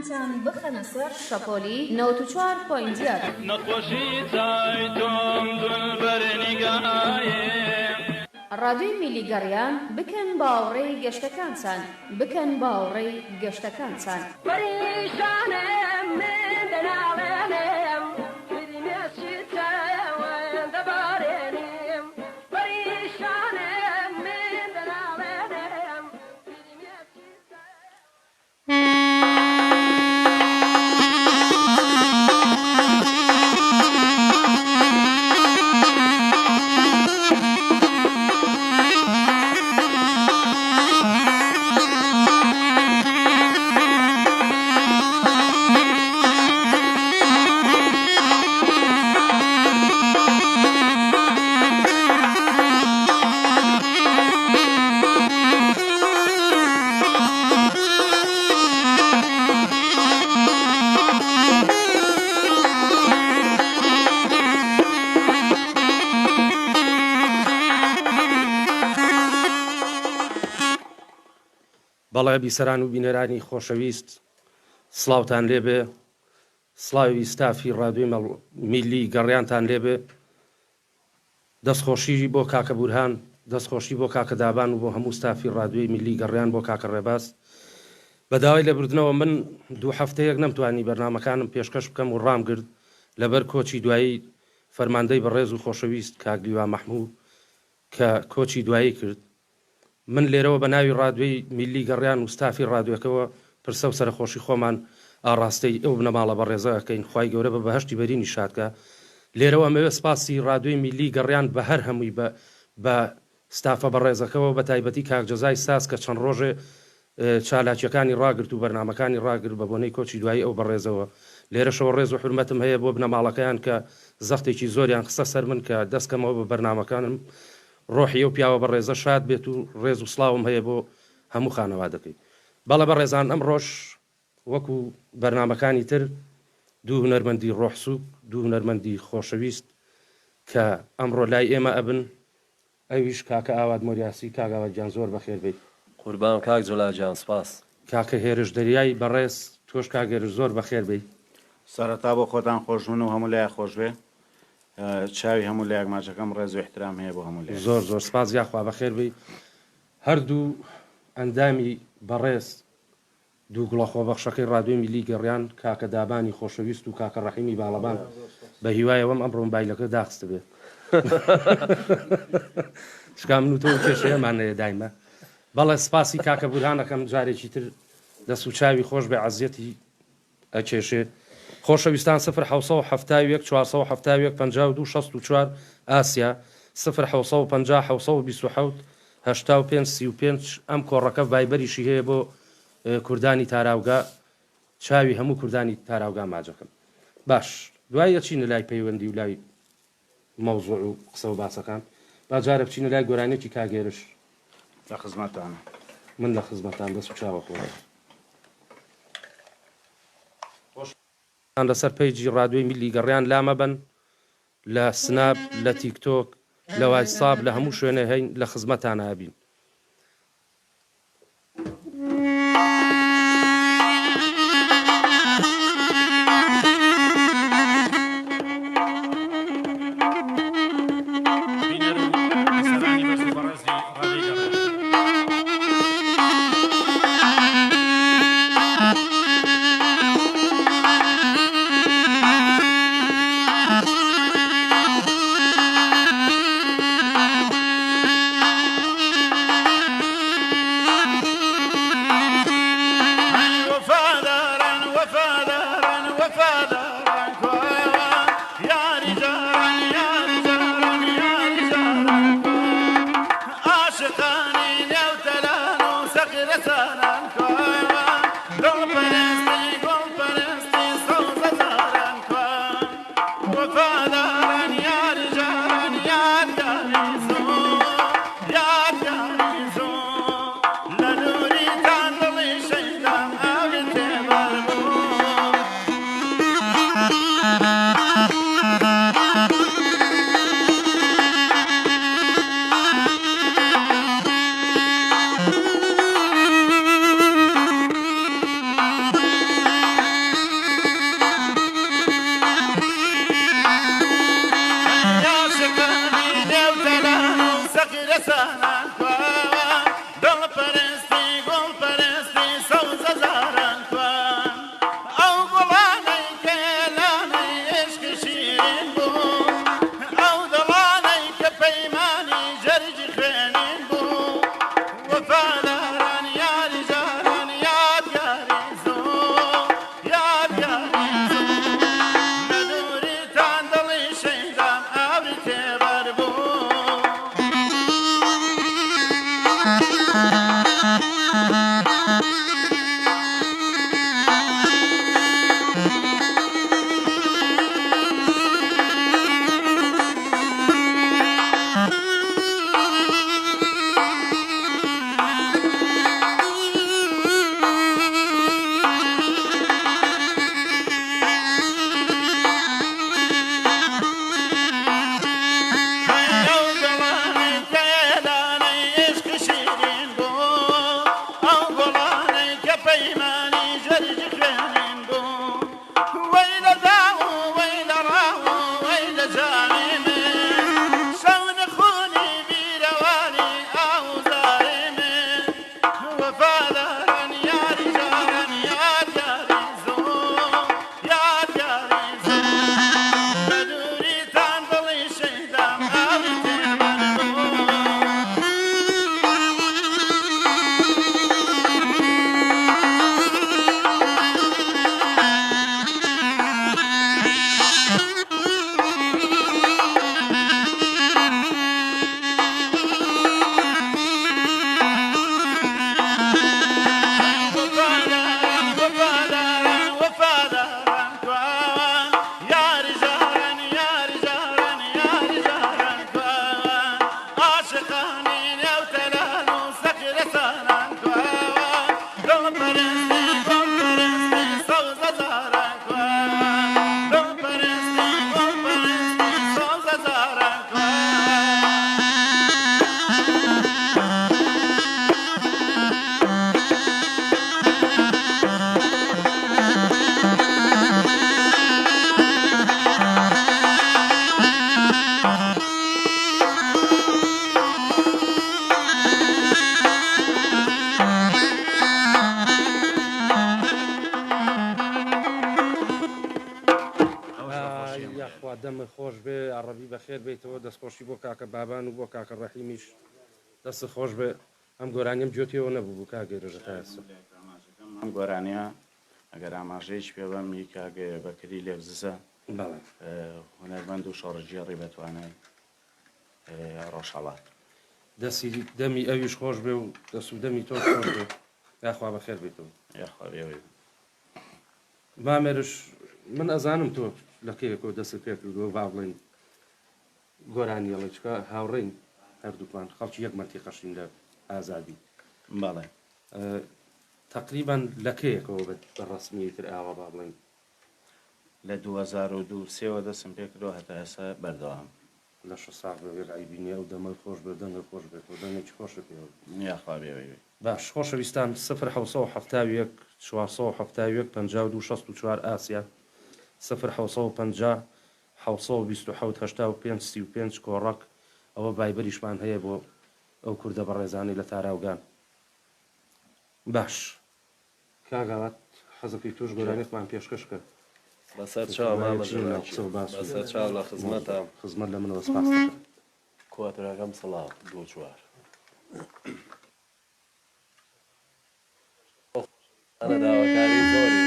چند بخنە سەر شەپۆلی 94.0 نەخۆشی چای تۆم دولبەرنیگایێ ڕادیۆی میلی گەڕیان بکەن باوەڕێی گەشتەکانتان بکەن باوەڕێی گەشتەکانتان پەریشانم من دەناڵێنم فیلمێکی تەوەن دەبارێنم پەریشانم من دەناڵێنم فیلمێکی بەڵێ بیسەران و بینەرانی خۆشەویست سڵاوتان لێبێ سڵاوی ستافی ڕادیۆی میلی گەڕیانتان لێبێ دەستخۆشی بۆ کاکە بورهان دەستخۆشی بۆ کاکە دابان و بۆ هەموو ستافی ڕادیۆی میلی گەڕیان بۆ کاکە ڕێباس بەداوای لەبردنەوە من 2 هەفتەیەک نەمتوانی بەرنامەکانم پێشکەش بکەم و ڕامگرت لەبەر کۆچی دوایی فەرماندەی بەڕێز و خۆشەویست کاکلیوا مەحموود کە کۆچی دوایی کرد من لێرەوە بە ناوی ڕادیۆی میلی گەڕیان و ستافی ڕادیۆکەوە پرسە و سەرخۆشی خۆمان ئاڕاستەی ئەو بنەماڵە بەڕێزەکەین خوای گەورە بە بەهەشتی بەرینی شادکە لێرەوە ئەمەوێ سپاسی ڕادیۆی میلی گەڕیان بە هەر هەمووی بە ستافە بەڕێزەکەەوە بە تایبەتی کاکجەزای ساس کە چەند ڕۆژێ چالاکیەکانی ڕاگرت و بەرنامەکانی ڕاگرت بە بۆنەی کۆچی دوایی ئەو بەڕێزەوە لێرەشەوە ڕێز و حرمەتم هەیە بۆ بنەماڵەکەیان کە زەختێکی زۆریان خستە سەر من کە دەستکەمەوە بە بەرنامەکانم ڕۆحی ئەو پیاوە بە ڕێزە شاد بێت و ڕێز و سڵاوم هەیە بۆ هەموو خانەوادەکەی بەڵە بە ڕێزان ئەم ڕۆژ وەکو بەرنامەکانی تر دوو هونەرمەندی ڕۆحسووک دوو هونەرمەندی خۆشەویست کە ئەمڕۆ لای ئێمە ئەبن ئەویش کاکە ئاواد مۆریاسی کاگاوە گیان زۆر بەخێر بێت قوربان کاک جۆلاجان سپاس کاکە هێرش دەریای بەڕێز تۆش کاگەرش زۆر بەخێر بێت سەرەتا بۆ خۆتان خۆشبوون و هەموو لای خۆش بێ چاوی هەموو لایەک ماچەکەم ڕێز و احترام هەیە بۆ هەموو لای زۆر زۆر سپاس یاخوا بەخێر بێ هەردوو ئەندامی بەڕێز دوو گوڵەخۆ بەخشەکەی ڕادیۆی میلی گەڕیان کاکە دابانی خۆشەویست و کاکە ڕەحیمی باڵەبان بە هیوایەوەم ئەمڕۆ مۆبایلەکە داخستە بێ شکا من و تۆ کێشەیەمان هەیە دایمە بەڵێ سپاسی کاکە بورهانەکەم جارێکی تر دەست و چاوی خۆش بێ عەزیەتی ئەکێشێ خۆشەویستان 1970 470 52 64 ئاسیا 1950 85 35 ئەم کۆڕەکە ڤایبەریشی هەیە بۆ کوردانی تاراوگا چاوی هەموو کوردانی تاراوگا ماجەکەم باش دوای ئەچینە لای پەیوەندی و لای مەوزوع و قسە و باسەکان با جارە بچینە لای گۆرانێکی کاگێرش لە خزمەتانە من لە خزمەتان دەست و چاوە خۆڕێ لەسەر پەیجی ڕادیۆی میلی گەڕیان لامە بن لە سناب لە تیکتۆک لە واتساب لە هەموو شوێنە هەین لە خزمەتان هابین یاخوا دەمە خۆش بێ عڕەبی بەخێر بێتەوە دەستخۆشی بۆ کاکە بابان و بۆ کاکە ڕەحیمیش دەست خۆش بێ ئەم گۆرانیم جوتیەوە نەبوو بوو کاگەێرەژە تاسە ئەم گۆرانیە ئەگەر ئاماژەیەک پێ بەمی کاگە بەکری لێبزسە بەڵێ هونەرمەند و شۆڕژێڕی بەتوانێت ڕۆژهەڵات دەستی دەمی ئەویش خۆش بێ و دەست و دەمی تۆ خۆش بێ یاخوا بەخێر بێتەوە یاخوا بێەوەی مامێرش من ئەزانم تۆ لەکەیەکەوە دەست پێ کردەوە با بڵێن گۆرانیەڵە چکە هاوڕێین هەردووکمان خەڵکی یەک مەرتی قەشین لە ئازادی بەڵێ تقریبان لەکەیەکەوە بە ڕسمیتر ئاوا با بڵێن لە 2023 دەستم پێ کردەوە هەتا ئێستا بەردەوام لە ش ساغ بەوێ عیبینە و دەمە خۆش بێ دەنگە خۆش بێت و دەنگێکی خۆشە پێوە یاخوا بێەوەی باش خۆشەویستان 1970 471 52 64 ئاسیا 1950 1970 کۆڕک ئەوە بایبەریشمان هەیە بۆ ئەو کوردە بە ڕێزانی لە تاراوگان باش کاگاوات حەزەکەی توش گۆرانێکمان پێشکەشکە بەسەر چاو بەسەر چاو لە خزمەتە خزمەت لە منەوە سپاس کواتراکەم سڵاو دو چوار ئەنە داواکاری زۆری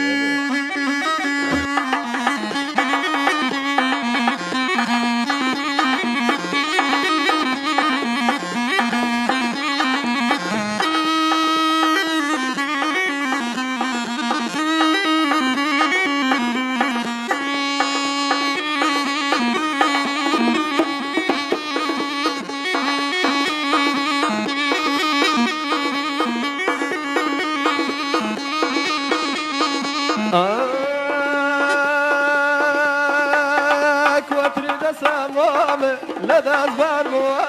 کوتری دەسەمامە لە دەستبار بووە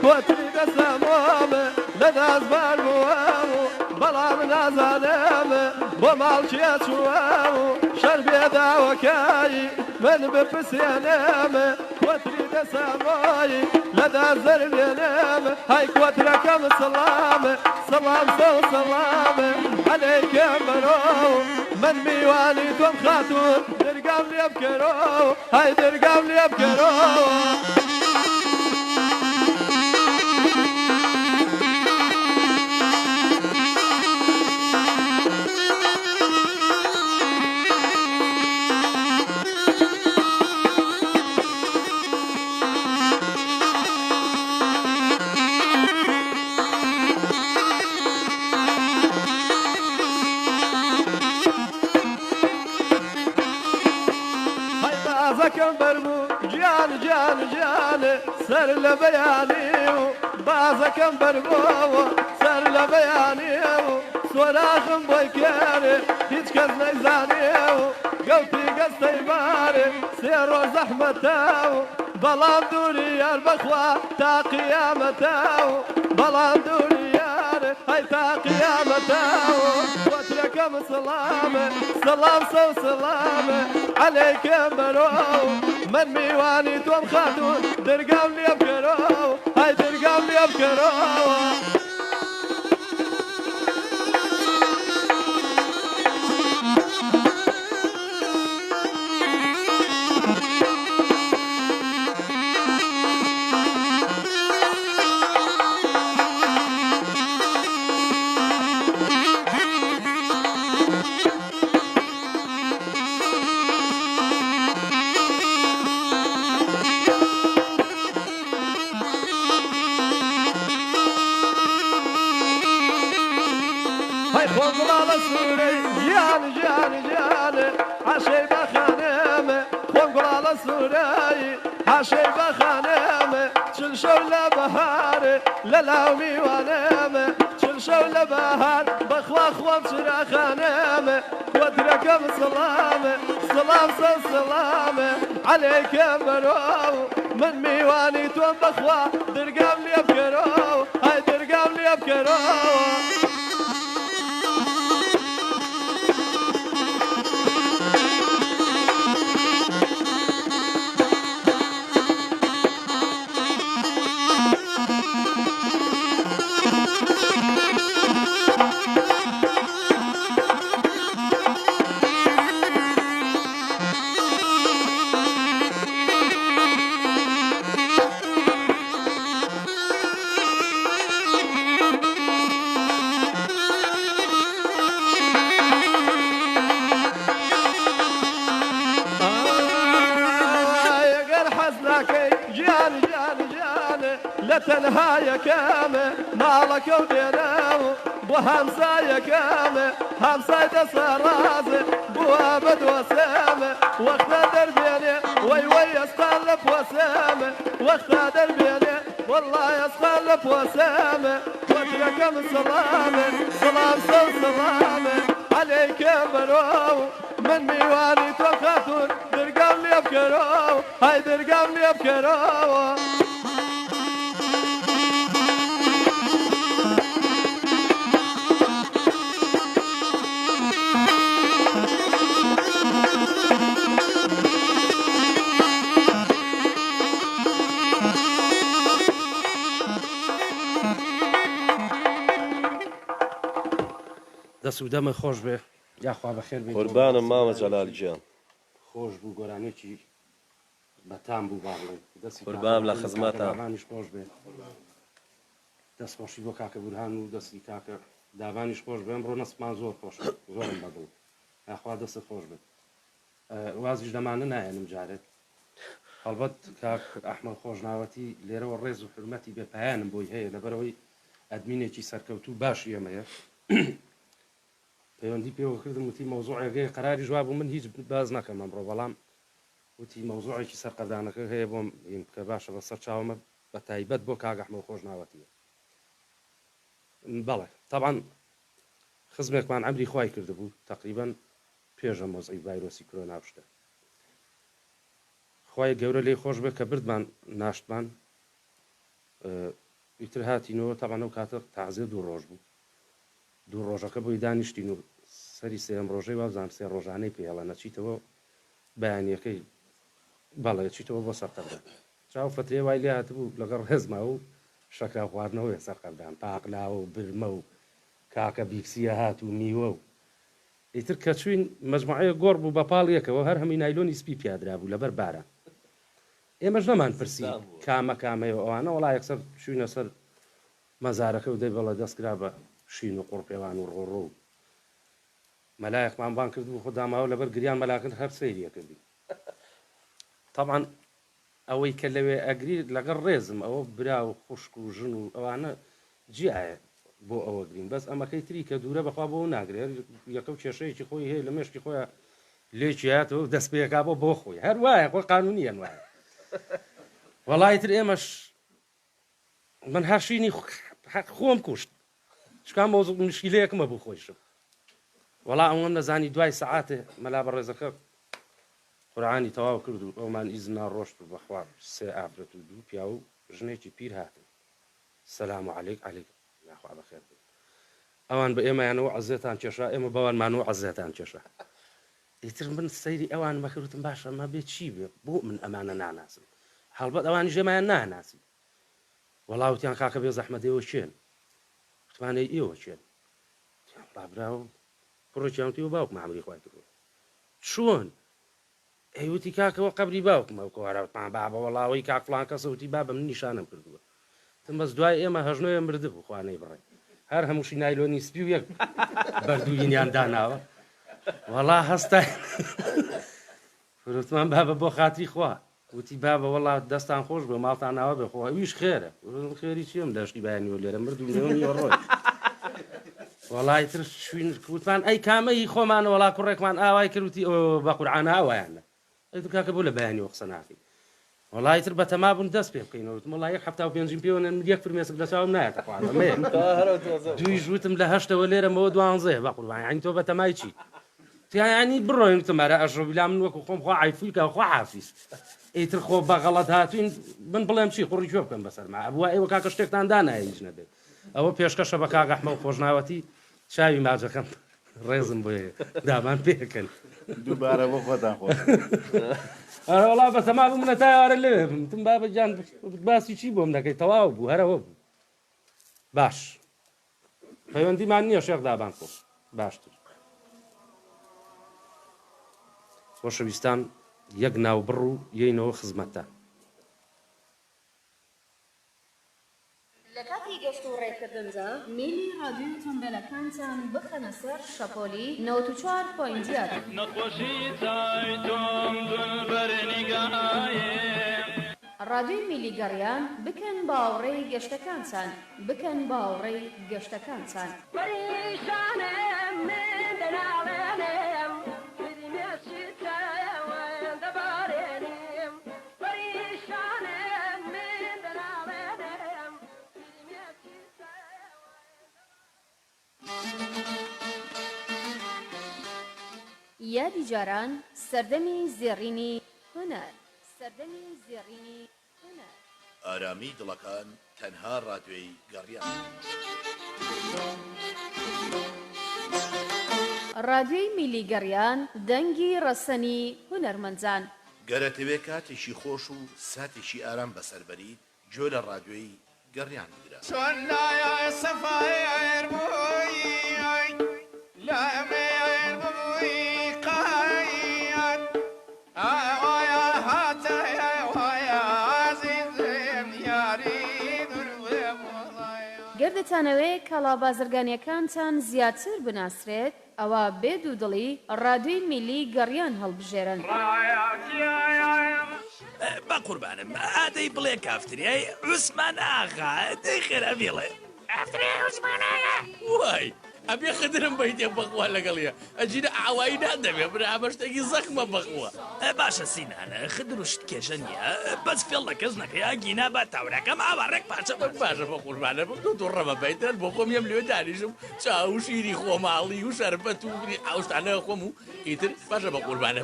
کوتری دەسەمامە لە دەستبار بووە بەڵام نازانێمە بۆ ماڵکیە چووە شەر بێداوەکایی من بپسێنێمە کوتری دەسەمایی لە دەزەر لێنێمە های کوترەکەم سەڵامە سەڵام سەو سەڵامە عەلەیکەم بەرۆ من میوانی تۆم خاتون دەرگام لێ بکەرەوە های دەرگام لێ بکەرەوە بازەکەم بەربوو گیان گیان گیانێ سەر لە بەیانی و بازەکەم بەربووەوە سەر لە بەیانی و سۆراخم بۆی کێرێ هیچ کەس نەیزانێ و گەوتی گەستەی بارێ سێ ڕۆژ زەحمەتە و بەڵام دووری یار بەخوا تا قیامەتە و بەڵام دووری یارێ هەی تا قیامەتە و کوترەکەم سەڵامە سەڵام سەو سەڵامە عەلەیکەم بەرۆ من میوانی تۆم خاتون دەرگام لێ بکەرەوە های دەرگام لێ بکەرەوە خۆنگڵاڵە سوورەی گیان گیان گیانێ حەشەی بەخانێمە خۆنگڵاڵە سوورەی حەشەی بەخانێمە چل شەو لە بەهارێ لە لاو میوانێمە چل شەو لە بەهار بەخوا خۆم چراخانێمە کوترەکەم سەڵامە سەڵام سەو سەڵامە عەلەیکەم بەرۆ من میوانی تۆم بەخوا دەرگام لێ بکەرەوە های دەرگام لێ بکەرەوە لە تەنهایەکەمە ماڵەکە و دێناو بۆ هەمسایەکەمە هەمسای دەسەڕازێ بووە بەدۆسەمە وەختە دەربێنێ وەی وەی ئەسقان لە پۆسەمە وەختە دەربێنێ وەڵڵای ئەسقان لە پۆسەمە وەترەکەم سەڵامە سەڵام سەو سەڵامە عەلەیکە بەرۆ من میوانی تۆ خاتون دەرگام لێ بکەرەوە های دەرگام لێ بکەرەوە دەست و دەمە خۆش بێ یاخوا بەخێر بێ قوربانم مامە جەلالی گیان خۆش بوو گۆرانێکی بەتام بوو باڵێ دەستی قوربانم لە خزمەتە. داوانیش خۆش بێ دەستخۆشی بۆ کاکە بورهان و دەستی کاکە داوانیش خۆش بێ ئەمڕۆ نەسمان زۆر خۆش زۆرم بەدڵ یاخوا دەست خۆش بێت وازیش دەمانە نایەنم جارێت هەڵبەت کاک ئەحمەد خۆشناوەتی لێرەوە ڕێز و حرمەتی بێپایانم بۆی هەیە لەبەرەوەی ئەدمینێکی سەرکەوتوو باشی ئەمەیە پەیوەندی پێوە کردم وتی مەوزوعەکەی قەراری جواب و من هیچ باز ناکەم ئەمڕۆ بەڵام وتی مەوزوعێکی سەرقەردانەکە هەیە بۆم کە باشە بەسەر چاومە بە تایبەت بۆ کاک ئەحمەد خۆشناوەتیە بەڵێ طبعا خزمێکمان عەمری خوای کردبوو تقریبا پێشە مۆزعی ڤایرۆسی کۆرۆنا شتە خوای گەورە لێی خۆش بێ کە بردمان ناشتمان ئیتر هاتینەوە طبعا ئەو کاتە تازێ دوو ڕۆژ بوو دوو ڕۆژەکە بۆی دانیشتین و سەری سێم ڕۆژەی وازان سێ ڕۆژانەی پێڵە نەچیتەوە بەیانیەکەی بەڵێ چیتەوە بۆ سەرقەردان چاو فترێ وای لێ هاتبوو لەگەڵ ڕێزما و شەکرا خواردنەوەی سەرقەردان پاقلاوە و برمە و کاکە بیکسیە هات و میوە و ئیتر کە چوین مەجموعەیە گۆڕ بوو بە پاڵیەکەوە هەر هەمی نایلۆنی سپی پیادرا بوو لەبەر بارە ئێمەش نەمان پرسی کامە کامەیە ئەوانە وڵای یەکسەر چوینە سەر مەزارەکە و دەی بەڵە دەستکرا بە شین و قوڕپێوان و ڕۆڕۆ و مەلایەکمان بان کرد و خۆداماوە لەبەر گریان مەلاکرد هەر سەیریە کردی طبعا ئەوەی کە لەوێ ئەگری لەگەڵ ڕێزم ئەوە برا و خوشک و ژن و ئەوانە جیایە بۆ ئەوە گرین بەس ئەمەکەی تری کە دوورە بەخوا بۆ ناگرێت یەکە و کێشەیەکی خۆی هەیە لە مێشکی خۆیان لێکی هاتەوە دەست پێکا بۆ خۆی هەر وایە خۆی قانونیان وایە وەڵای تر ئێمەش من هەرشینی خۆم کوشت چکان مۆزوع مشکلەیەکمە بوو خۆیشم وەڵا ئەوەم نەزانی دوای سەعاتێ مەلا بە ڕێزەکە قورعانی تەواو کرد و ئەومان ئیزنا ڕۆشت و بەخوا سێ ئافرەت و دوو پیا و ژنێکی پیر هاتن سەلام عەلەیک عەلەیک ناخوا بەخێر بێت ئەوان بە ئێمەیانەوە عەزێتان کێشا ئێمە بەوانمانەوە عەزێتان کێشا ئیتر من سەیری ئەوان مەکردوتم باشە ئەمە بێت چی بێ بۆ من ئەمانە ناناسم هەڵبەت ئەوانی ژێمایان ناناسی وەڵاوتیان کاکە بێ زەحمەتەوە چێن وتمانەی ئێوە چێن ڕابراوە کوڕێکیانوتی و باوکمە عەمری خوای کردووە چۆن ئەیوتی کاکەوە قەبری باوکمە کۆوارەوتمان بابە وەڵاوەی کاک فڵان کەسە وتی بابە من نیشانم کردووە تم بەس دوای ئێمە هەژنۆیە مردبوو خوانەی بڕێ هەر هەمووشی نایلۆنی سپی و یەک بەردووینیان داناوە وەڵا هەستای وتمان بابە بۆ خاتری خوا وتی بابە وەڵا دەستان خۆش بێ ماڵتان ناوە بێ خۆ ئەویش خێرە خێری چیم لەشتی بایانیوە لێرە مردوونی ڕۆی وەڵای تر شوین وتمان ئەی کامەی خۆمانە وەڵا کوڕێکمان ئاوای کردوتی بە قورعانە ئاوایانە ئەیتر کاکە بۆ لە بەیانیوە قسە ناکەی وەڵای تر بەتەما بوون دەست پێ بکەینەوە وتم وەڵا 75 پێوە یەک فرمێسک لە چاوم نایەتە خوارەمێ دویش وتم لە 8ەوە لێرەمەوە 12 بە قوربان یانی تۆ بەتەمای چی تیانی بڕۆین وتمەرە ئەشڕە بلا من وەکو خۆم خوا عیفویکە خوا حافیز ئیتر خۆ بە غەڵەت هاتوین من بڵێم چی قوڕی کوێ بکەم بەسەرما ئەبووە ئێوە کاکە شتێکتان دانایە هیچ نەبێت ئەوە پێشکەشە بە کاک ئەحمەد خۆشناوەتی چاوی ماجەکەم ڕێزم بۆیە دامان پێکەن دووبارە بۆ خۆتان خۆش وەڵا بەتەما بوو منە تایارە لێ تم بابە گیان باسی چی بۆم دەکەی تەواو بوو هەرەوە بوو باش پەیوەندیمان نییە شێخ دابان خۆ باشتر خۆشەویستان یەک ناوبڕ و یەینەوە خزمەتە لە کاتی گەشت و ڕێکردندا میلی رادیۆ تەمبەلەکانتان بخەنە سەر شەپۆلی 94.7 نەخۆشی چای تۆم دولبەر نیگایە ڕادیۆی میلی گەڕیان بکەن باوەڕێی گەشتەکانتان بکەن باوەڕێی گەشتەکانتان پەریشانم من دەناڵێنم فیلمێکی تەوەن دەبارێنم پەریشانم من دەناڵێنم فیلمێکی یادی جاران سەردەمی زێڕینی هونەر سەردەمی زێڕینی هونەر ئارامی دڵەکان تەنها ڕادیۆی گەڕیان ڕادیۆی میلی گەڕیان دەنگی ڕەسەنی هونەرمەنجان گەرەتەوێ کاتێکی خۆش و ساتێکی ئارام بەسەربەریت جۆ لە ڕادیۆی گەڕیان بگرە چۆن لایە سەفایر بووی لامەیە ببووی قایەت ئاوایە هاتەیە وایە عەزیزم یاری دوروێ وڵایە گەردەتانەوێ کاڵا بازرگانیەکانتان زیاتر بناسرێت ئەوە بێ دوودڵی ڕادیۆی میلی گەڕیان هەڵبژێرن بە قوربانم ئادەی بڵێ کافتریای عوسمان ئاغا دەی خێرا بێڵێ ئافتریای عوسمانایە وای ئەبێ خدرم بەیتێ بەخوا لەگەڵیە ئەجیرە ئاوایی نادەبێ برابەشتێکی زەخمە بەخوا باشە سینانە خدر و شت کێشە نییە بەس فێڵ لە کەس نەکەیا گینا بە تاورەکەم ئاوارێک پارچە باشە بە قوربانە دوو ڕەمە بیتەن بۆ خۆم یەم لێ دانیشم چاو و شیری خۆماڵی و شەربەت و ئاوستانە خۆم و ئیتر باشە بە قوربانە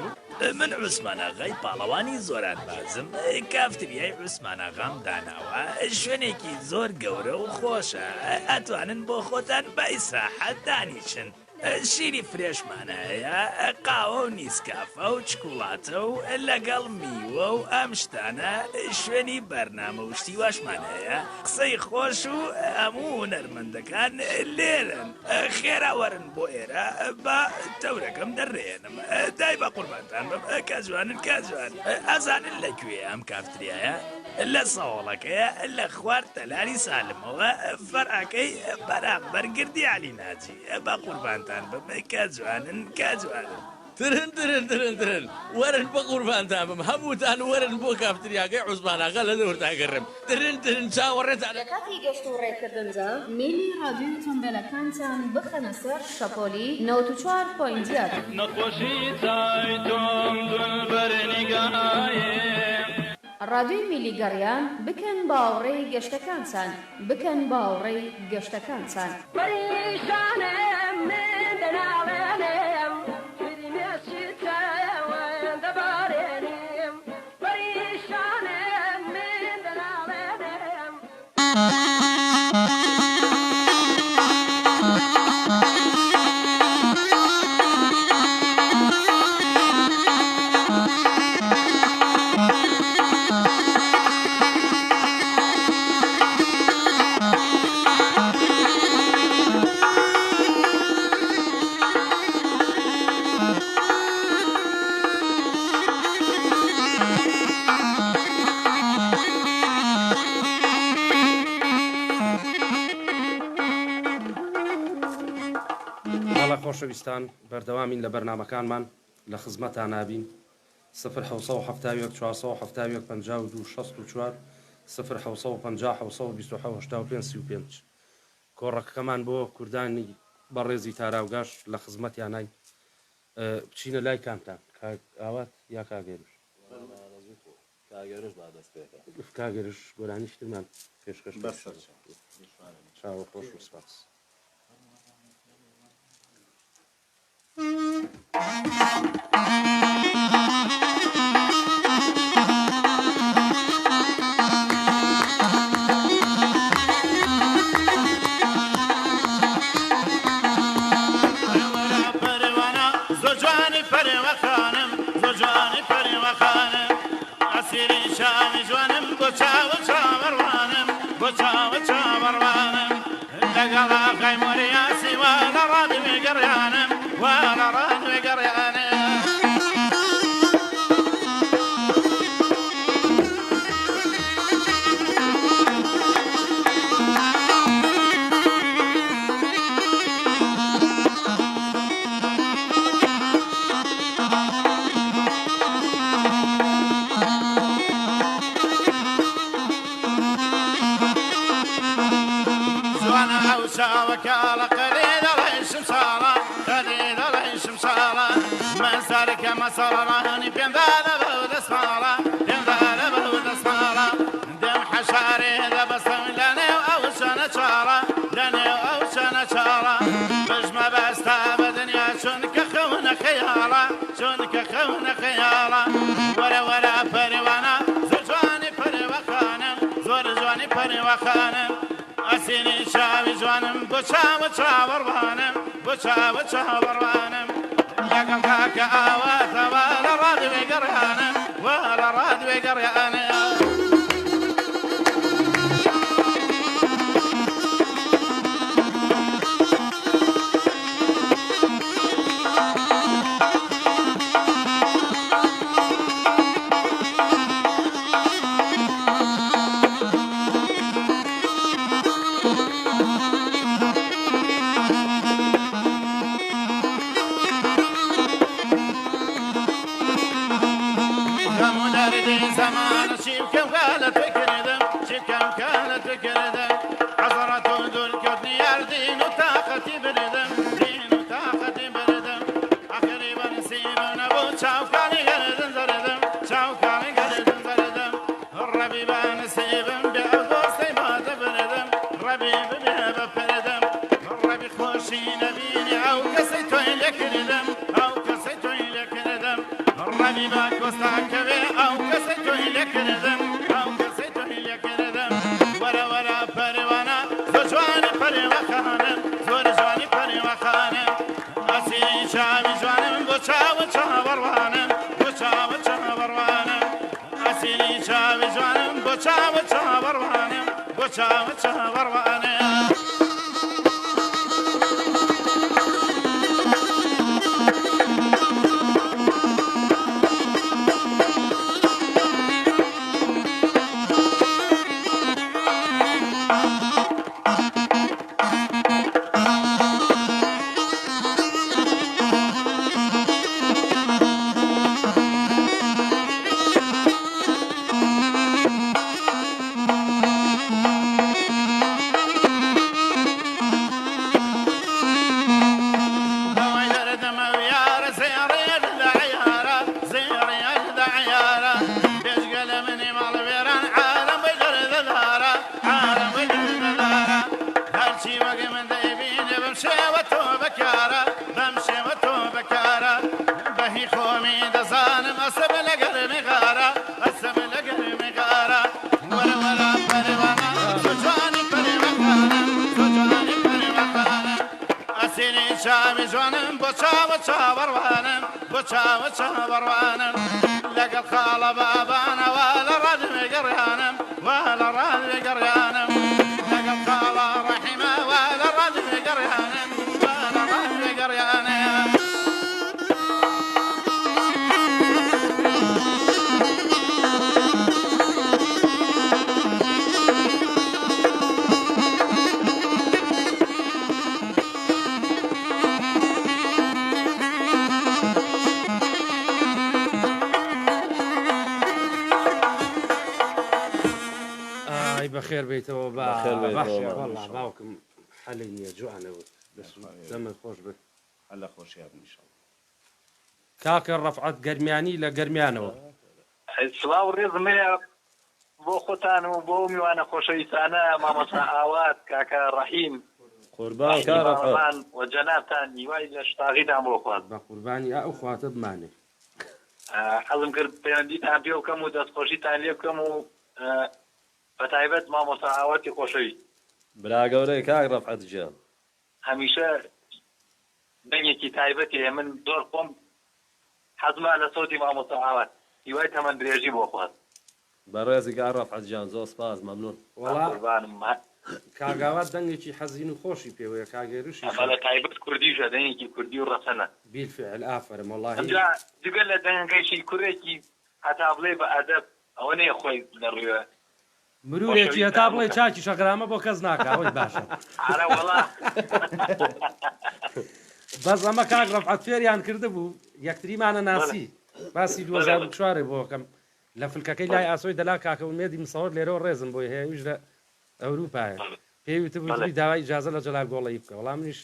من عوسمان ئاغای پاڵەوانی زۆران بازم کافتریای عوسمان ئاغام داناوە شوێنێکی زۆر گەورە و خۆشە ئەتوانن بۆ خۆتان بەئیسراحەت دانیشن شیری فرێشمانە هەیە قاوە و نیسکافە و چکوڵاتە و لەگەڵ میوە و ئەم شتانە شوێنی بەرنامە و شتی واشمان هەیە قسەی خۆش و هەموو هونەرمەندەکان لێرن خێرا وەرن بۆ ئێرە بە تەورەکەم دەڕێنم دای بە قوربانتان بم کەجوانن کەجوان ئەزانن لەکوێ ئەم کافتریایە لە ساوڵەکەیە لە خوار تەلاری سالمەوە فەرعەکەی بەرامبەر گردی عەلی ناجی بە قوربانتان بم کەجوانن کەجوانن ترن وەرن بە قوربانتان بم هەمووتان وەرن بۆ کافتریاکەی عوسمان ئاغا لە دەورتان گەڕم ترن چاوەڕێتان لە کاتی گەشت و ڕێکردنجا میلی ڕادیۆی تۆمبەلەکانتان بخەنە سەر شەپۆلی 94.7 نەخۆشی چای تۆم دولبەرنیگایێ ڕادیۆی میلی گەڕیان بکەن باوەڕێی گەشتەکانتان بکەن باوەڕێی گەشتەکانتان پەریشانم من دەناڵێنم فیلمێکی تەوەن دەبارێنم پەریشانم من دەناڵێنم خۆشەویستان بەردەوامین لە بەرنامەکانمان لە خزمەتان نابین 1970 470 52 64 1950 کۆڕەکەمان بۆ کوردانی بەڕێزی تاراوگاش لە خزمەتیانای بچینە لای کامتان ئاوات یا کاگەرش کاگەرش گۆرانیشتمان پێشکەش چاوە خۆش و سپاس كالا قليل ريشم سارة قليل ريشم سارة من سالك مسراني بين ذا بود اسمارة بين ذا بود اسمارة دم حشاري ذا بسم لنا او سنة شارة لنا او سنة شارة بجمع بستا بدنيا شنك خون خيارة شنك خون خيارة ولا فروانا زرجواني فرواخانا زرجواني فرواخانا أسيني شاوي جوانم بوشا وربانم بوشا وربانم لقم كاكا آواتا ولا راد وقريانم ولا راد وقريانم زمان شيب كم قالت فكردم شيب كم كانت فكردم عصرة ذو الكتن يردين وطاقتي بردم دين وطاقتي بردم آخري بنسيب ونبو شاوكاني قردم زردم شاوكاني قردم زردم الربي بنسيب بأغوصي ما تبردم ربي ببيب بردم الربي خوشي نبيني أو كسيتوين يكردم أو كسيتوين يكردم الربي باكوستاك أو كسيتوين يكردم أو كسيتوين يكردم ولا فروانا زوجواني فرواخانم زوجواني فرواخانم أسيري شامي جوانم بوشا وربانم بوشا وربانم أسيري شامي جوانم بوشا وربانم بوشا وربانم شامي جوانم بوشا وربانم لقى الخالة بابانا ولا راد قريانم ولا راد قريانم لقى الخالة رحمة ولا راد قريانم ولا راد قريانم بخير بيتو بخير والله باوكم حاليا جوعنا بس دم خوش به هلا خوش يا ابني ان شاء الله كاك رفعت قرمياني لقرميانو سلااو ڕێزمەیە بۆ خۆتان و بۆ میوانە خۆشەویستانە مامۆستا ئاوات کاکە ڕەحیم قوربان کارەمان و جەنابتان میوای لە شتاغیتان بۆ خوات بە قوربانی ئەو خواتە بمانێ حەزم کرد پەیوەندیتان پێ بکەم و دەستخۆشیتان لێ بکەم و بەتایبەت مامۆستا ئاواتی خۆشەویست برا گەورەی کاک ڕەفعەت گیان هەمیشە دەنگێکی تایبەتێ من زۆر خۆم حەزما لە سەوتی مامۆستا ئاوات هیوای تەمەن درێژی بۆ خوات بەڕێزی کاک ڕەفعەت گیان زۆر سپاس مەمنون قوربانم کاگاوات دەنگێکی حەزین و خۆشی پێوەیە کاگێروشی لە تایبەت کوردیشە دەنگێکی کوردی و ڕەسەنە بیلفعل ئافرم وەڵاهی جگە لە دەنگێکی کوڕێکی هەتا بڵێ بە ئەدەب ئەوە نەیە خۆی لە ڕوێ مرورێکی هەتا بڵێ چاکی شەقرامە بۆ کەس ناکاوەی باشە بەس ئەمە کاک ڕەفعەت فێریان کردبوو یەکتریمانە ناسی باسی 2004 بۆکەم لە فلکەکەی لای ئاسۆی دەلا کاکە ئومێدی مسەوەر لێرەوە ڕێزم بۆی هەیە ویش لە ئەوروپایە پێویتە بووی داوای ئیجازە لە جەلال گۆڵەیی بکە وەڵام منیش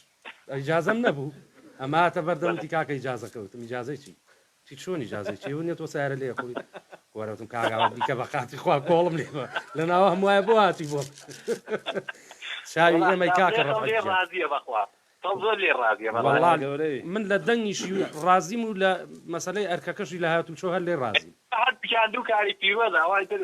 ئیجازەم نەبوو ئەمە هاتە بەردەمتی کاکە ئیجازە کەوتم ئیجازەی چی چۆن ئیجازەی چی ونێت تۆ سارە لێ خوری وەرەوتم کاگاوە بیکە بە قاتی خوا کۆڵم لێوە لە ناوە هەمووایە بۆ هاتی بۆ چاوی ئێمەی کاکە ڕازیە بەخوا زۆر لێ ڕازیە من لە دەنگیشی ڕازیم و لە مەسەلەی ئەرکەکەشی لە هاتوو چۆ هەر لێ ڕازیم بکاندوو کاری پیرۆزە ئەوای تر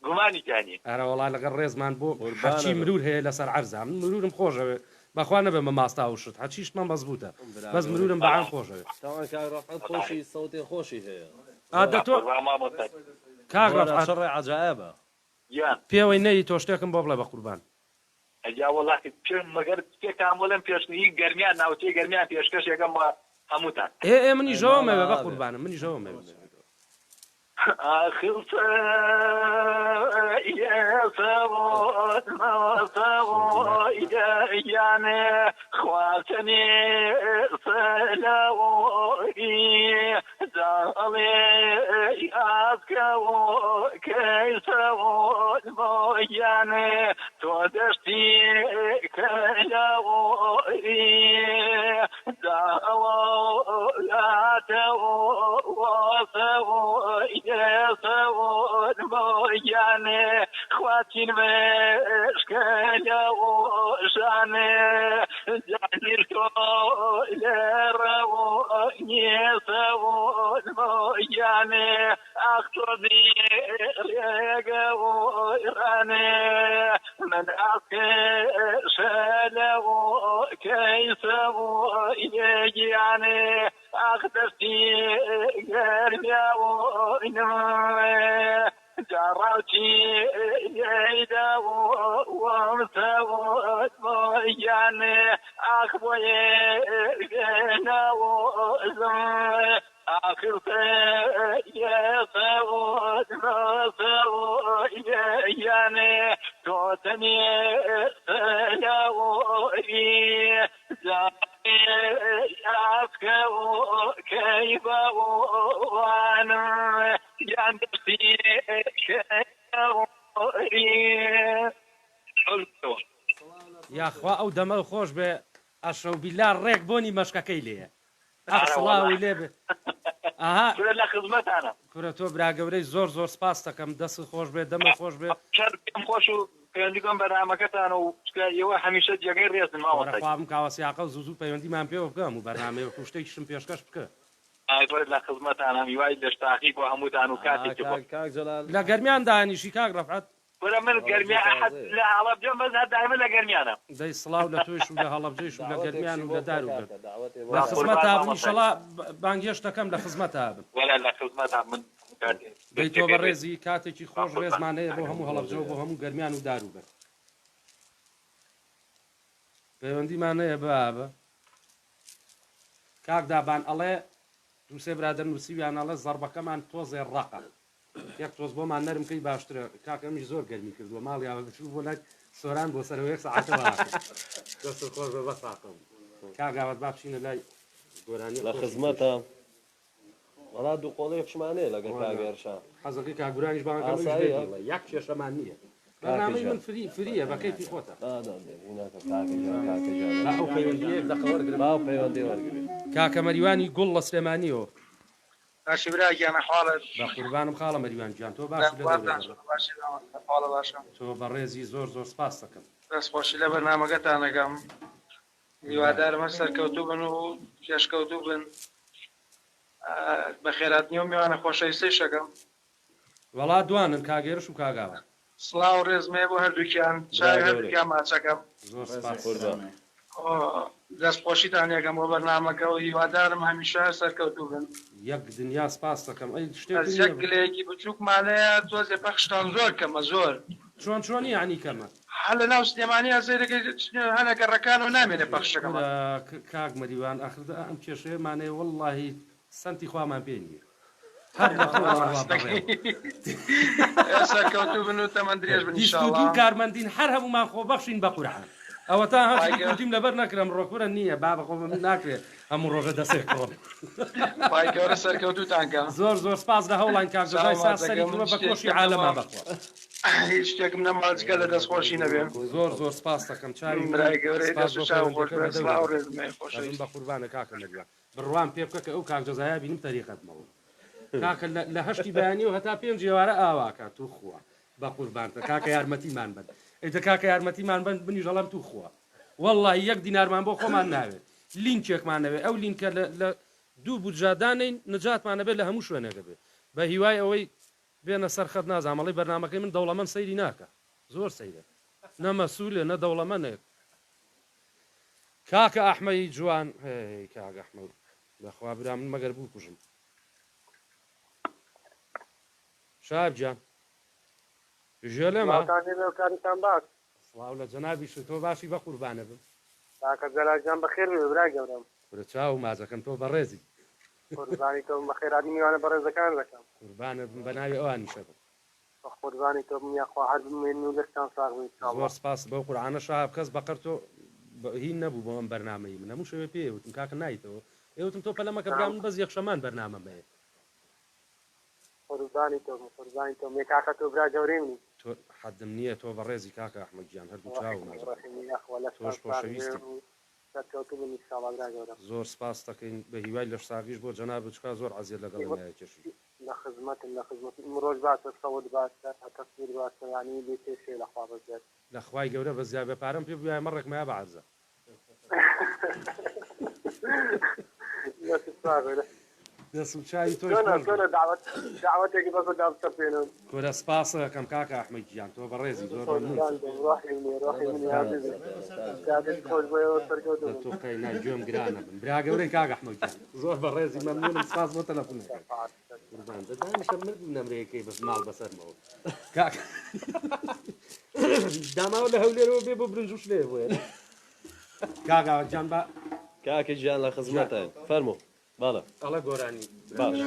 گومانی جانی ئەرە وەڵا لەگەڵ ڕێزمان بۆ هەرچی مرور هەیە لەسەر عەرزە من مرورم خۆشەوێ بەخوا نەبێمە ماستا وشت هەچیشمان مەزبوطە بەس مرورم بەعام خۆشەوێ خۆشی سەوتی خۆشی هەیە ئادەتۆ کاک شەڕی عەجایبە پێوەی نەی تۆ شتێکم بۆ بڵێ بە قوربان ئەجا وەڵاتی پێم مەگەر پێکام بۆڵێم پێشنی گەرمیان ناوچەی گەرمیان پێشکەش یەکەم بە هەمووتان منی ژەوەمەوێ بە قوربانم منی ژەوەمەوێ آخر يعني خواتني سلاوي دالي أذكو كيس يعني تودشتي كلاوي داولاته وصوي يسود موياني خواتين مشكلة وشاني جانيرتو لرو يسود موياني أخطرني ريقا ويراني من أكشلو كيسو يجياني أخدرتي قربيا وإنما جرعتي يدا ومسوت مياني أخبوي بينا وزم آخر يسوت مسوت يعني توتني سلاوي أفكو كيف وانا جانبتي یا خوا ئەو دەمە خۆش بێ ئەشەو بیلار ڕێک بۆنی مەشکەکەی لێە ئەسڵاوی لێ بێ ئاها لە خزمەتانە کورە تۆ براگەورەی زۆر زۆر سپاس دەکەم دەست خۆش بێ دەمە خۆش بێ خۆش و پەیوەندیگەم بەرنامەکەتان و ئێوە هەمیشە جێگەی ڕێزن ماوەخوام کاوەسیاقە و زوو پەیوەندیمان پێوە بکەم و بەرنامەیە شتێکیشم پێشکەش بکە لە خزمەتان هەمیوای دەشتاقی بۆ هەمووتان و کاتێکی لە گەرمیان دانیشی کاک ڕەفعەت وەرە من گەرمیا لە هەڵەبجە مەز دایمە لە گەرمیانە دەی سڵاو لە تۆیش و لە هەڵەبجەیش و لە گەرمیان و لە دار و بێت لە خزمەتا بن ئینشەڵا بانگێش دەکەم لە خزمەتا بن وەلا لە خزمەتا من دەی تۆ بە ڕێزی کاتێکی خۆش ڕێزمان هەیە بۆ هەموو هەڵەبجەوە بۆ هەموو گەرمیان و دار و بێت پەیوەندیمان هەیە بابە کاک دابان ئەڵێ دووسێ برادر نووسیویان ئەڵێ زەربەکەمان تۆزێ ڕەقە یەک تۆز بۆمان نەرمکەی باشترە کاکەمیش زۆر گەرمی کردووە ماڵی ئاوەچوو بۆ لای سۆران بۆ سەرەوە یەک سەعاتەوە دەست خۆش بە بەساقم کاگاوت با بچینە لای گۆرانی لە خزمەتە وەڵا دوو قۆڵی پشمانەیە لەگەڵ کاگەرشا حەزەکەی کاگورانیش باڵێ یەک کێشەمان نییە بەرنامەی من فریە بە کەیفی خۆتە ئەو پەیوەندیەک دەقە وەرگرم باو پەیوەندی وەرگرێ کاکە مەریوانی گوڵ لە سلێمانیەوە باشی براگیانە حاڵت بە قوربانم خاڵە مەریوان گیان تۆ باش تۆ بە ڕێزی زۆر زۆر سپاس دەکەم دەستخۆشی لە بەرنامەکەتانەکەم هیوادارمە سەرکەوتوو بن و پێشکەوتوو بن بە خێراتنی و میوانە خۆشەویستی شەکەم وەڵا دوانن کاگێرش و کاگاوە سڵاو و ڕێزمێ بۆ هەردووکیان چاوی هەردووکیان ماچەکەم زۆر سپاس دەستخۆشیتان یەکەم بۆ بەرنامەکە و هیوادارم هەمیشە سەرکەوتوو بن یەک دنیا سپاس دەکەم ئەی شتێک گلەیەکی بچووکمانەیە تۆزێ پەخشتان زۆر کەمە زۆر چۆنی عنی کەمە هەل لە ناو سلێمانیا زێرەکەی هەنەکە ڕەکان و نامێنێ پەخشەکەم کاک مەریوان ئاخردا ئەم کێشەیەمانەیە وەڵڵاهی سەنتی خوامان پێ نییە هەر سەرکەوتوو بن و تەمەند درێژ بن دوو کارمەندین هەر هەمومان خۆبەخشین بە قورعان ئەوە تا هەرتیم لەبەر نەکرم ڕۆکورە نییە با بە خۆ من ناکرێت هەموو ڕۆژە دەسێک کڕۆم پایگەورە سەرکەوتوتانکە زۆر زۆر سپاس لە هەوڵان کاک جەزای ساس سەری کردووە بە کۆشی عالەما بەخوا هیچ شتێکم نەماچکە لە دەستخۆشی نەبێ زۆر سپاس دەکەم چاوی برای گەورەی سپاس دەست بۆ چاو پەیوەندیەکە خۆش بەدەورە. سلااو ڕێزمێ دەبم خۆشەویست بە قوربانە کاکە نەگوێ بڕوان پێ بکە کە ئەو کاک جەزایە بینیم تەریقەتمەوە کاکە لە هەشتی بەیانی و هەتا پێنج ێوارە ئاواکە تو خوا بە قوربانتە کاکە یارمەتیمان بن ئەیتە کاکە یارمەتیمان بن بنی ژەڵام تو خوا والله یەک دینارمان بۆ خۆمان ناوێت لینکێکمان نەوێت ئەو لینکە لە دوو بودجادانین نجاتمانە بێت لە هەموو شوێنێکە بێت بە هیوای ئەوەی بێنە سەرخەت نازانمەڵی بەرنامەکەی من دەوڵەمەند سەیری ناکە زۆر سەیرە نەمەسوولێ نە دەوڵەمەندێک کاکە ئەحمەی جوان کاکە ئەحمەد بەخوا برا من مەگەر بوو کوژم شاب جان ژێ لێمە سڵاو لە جەنابیش تۆ باشی بە قوربانە بم کاکە جەلاجان بەخێر بێ برا گەورەم ورە چاو مازەکەم تۆ بەڕێزی قوربانی تۆ بەخێرادی میوانە بەڕێزەکان دەکەم قوربانە بم بە ناوی ئەوانیشە بم قوربانی تۆ میاخوا هەر بمێن و لەستان ساغ بن زۆر سپاس بەو قورعانە شاب کەس بەقەر تۆ هین نەبوو بۆ ئەم بەرنامەی من هەموو شەوێ پێوتم کاکە نایتەوە ئێوتم تۆ پەلەمەکە برا من بەس یەخشەمان بەرنامە بێ قوربانی تۆ مێ کاکە تۆ برا گەورەی منی تۆ حەدم نییە تۆ بەڕێزی کاکە ئەحمەد گیان هەردوو چاو تۆش خۆشەویستی زۆر سپاس دەکەین بە هیوای لەش ساگیش بۆ جەناب بچکا زۆر عەزیز لەگەڵ لای کێشی لە خزمەتم ڕۆژ باشە سەوت باشە تەسبیر باشە یانی بێ پێشێ لەخوا بەزێت لە خوای گەورە بە زیاد بە پارەم پێ بوایە مەڕێک مایە بە عەرزە دەسم چاوی تۆ داوەتێکی بەس دابتە پێێنم کۆرە سپاسە دەکەم کاکە ئەحمەد گیان تۆ بەڕێزی زۆر تۆقەی ناگوێم گرانە بن برا گەورەی کاکە ئەحمەد گیان زۆر بەڕێزی مەمنونم سپاس بۆ تەلەفۆنەکە قوربان دەدانیشە مردم نەمرەیەکەی بەس ماڵ بەسەرمەوە کاکە داماوە لە هەولێرەوە بێ بۆ برنج و شلێ بۆیە کاکە گیان بە کاکە گیان لە خزمەتە فەرموو باڵە ئەڵە گۆرانی باش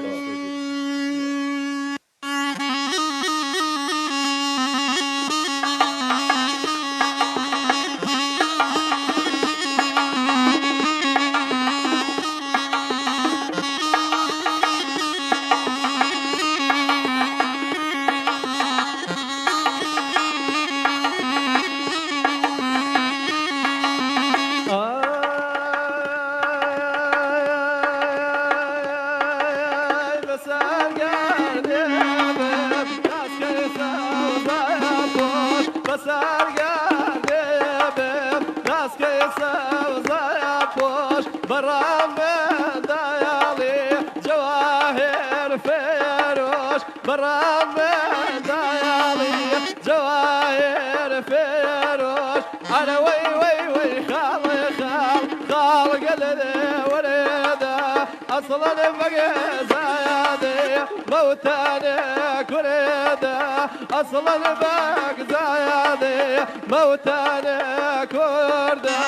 أصلا بقى زيادة موتاني كريدة أصلا بقى زيادة موتاني كردة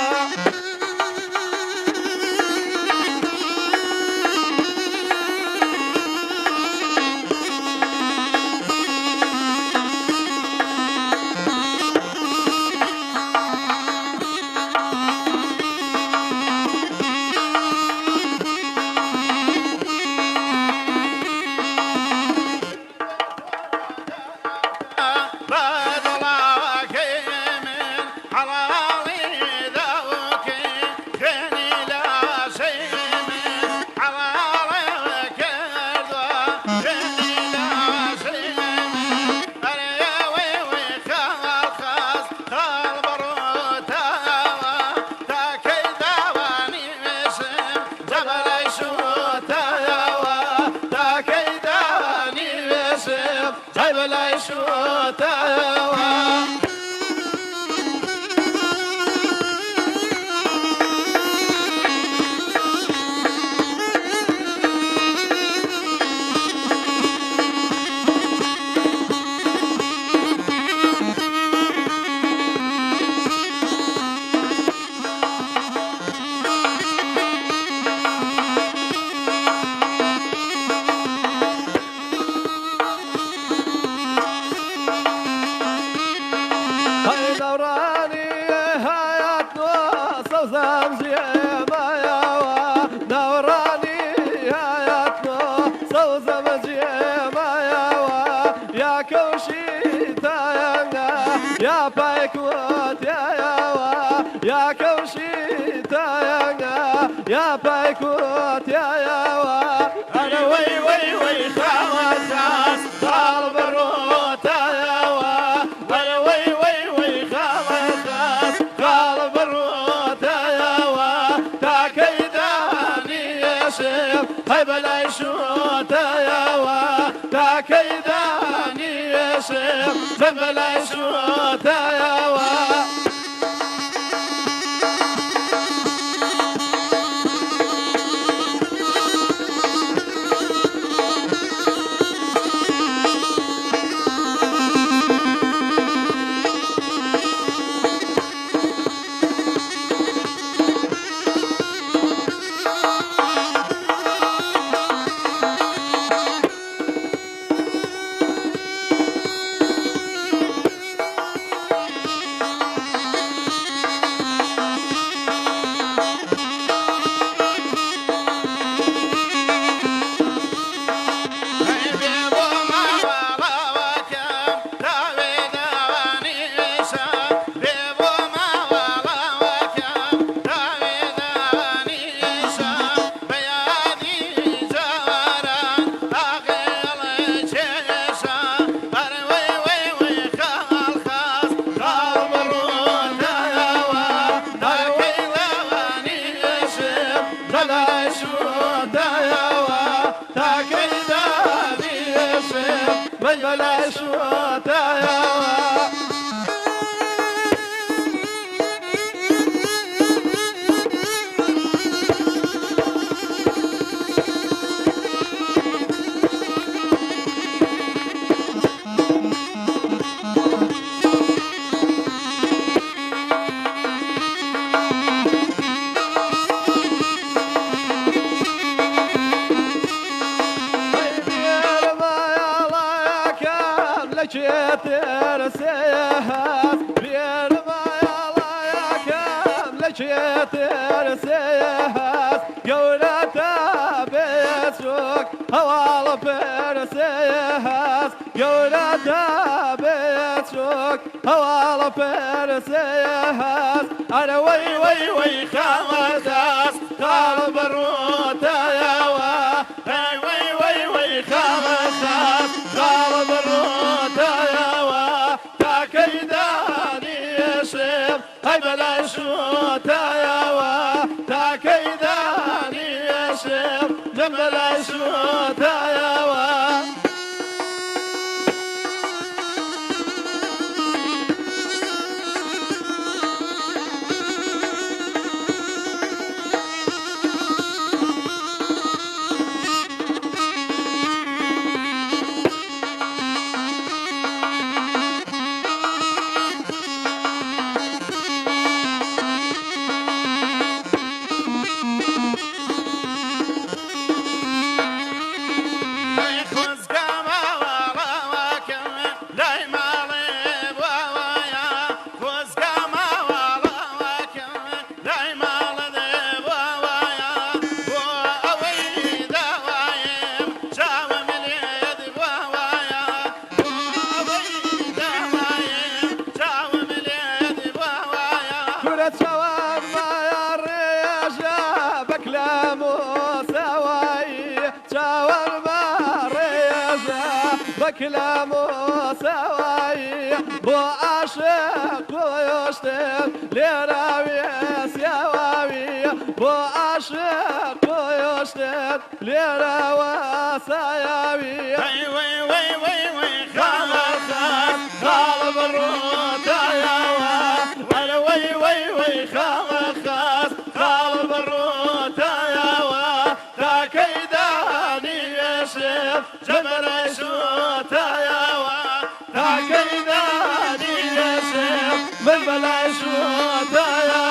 يا يا كوشي تاينا يا بايكوت يا كوشي تاينا يا بايكوت أنا وي وي وي خامساس طالب الروتا يا أنا وي وي وي خامساس طالب الروتا يا تاكيداني يا شيخ هاي بلا شوتا يا تاكيداني يا شيخ بلا شوتا يا بلا شوتا ترسيهاس بير ما يلا يا كام لك ترسيهاس قولتا بيسوك هوال برسيهاس قولتا بيسوك هوال برسيهاس انا وي وي وي خامساس قلب الروتا يا وي وي وي خامساس قلب الروتا هاي بلا شوتا يا تاكيداني يا شيخ بلا شوتا يا كلام سواي بو عاشق ويشتم لراوي سواوي بو عاشق ويشتم لراوي سواوي وي وي وي وي وي خالص قلب الروتا يا وي وي وي خالص قلب الروتا يا تاكيداني يا شيخ جمل شوتا يا تاكيداني يا شيخ من بلا شوتا يا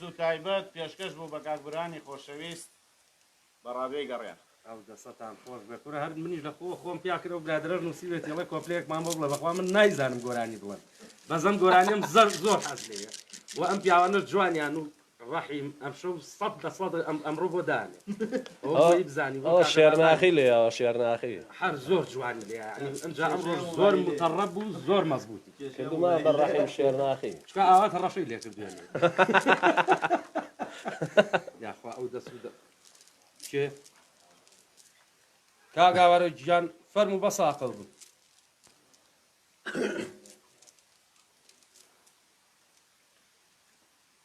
و تایبەت پێشکەش بوو بە کاکبرانی خۆشەویست بە ڕادیۆی گەڕیان ئەو دەسەتان خۆش بێ کورە هەر منیش لە خۆم پیاکرە و برادرە نووسیوێت ئێڵێ کۆپلەیەکمان بۆ بڵێ بەخوا من نایزانم گۆرانی بڵێن بەزەم گۆرانیم زۆر حەز لێیە بۆ ئەم پیاوانە جوانیان و ڕەحیم ئەم شەو 100% ئەمڕۆ بۆ دانێ ئەوەی بزانی شێرناخی لێ شێرناخی هەر زۆر جوانی لێ ئەمجا ئەمڕۆ زۆر متەڕەب بوو زۆر مەزبووتی کردومان بە ڕەحیم شێرناخی چکە ئاوات ڕەشەی لێ کردوێنێ یاخوا ئەو دەست کێ کاگاوەرە گیان فەرم و بە ساقڵ بوو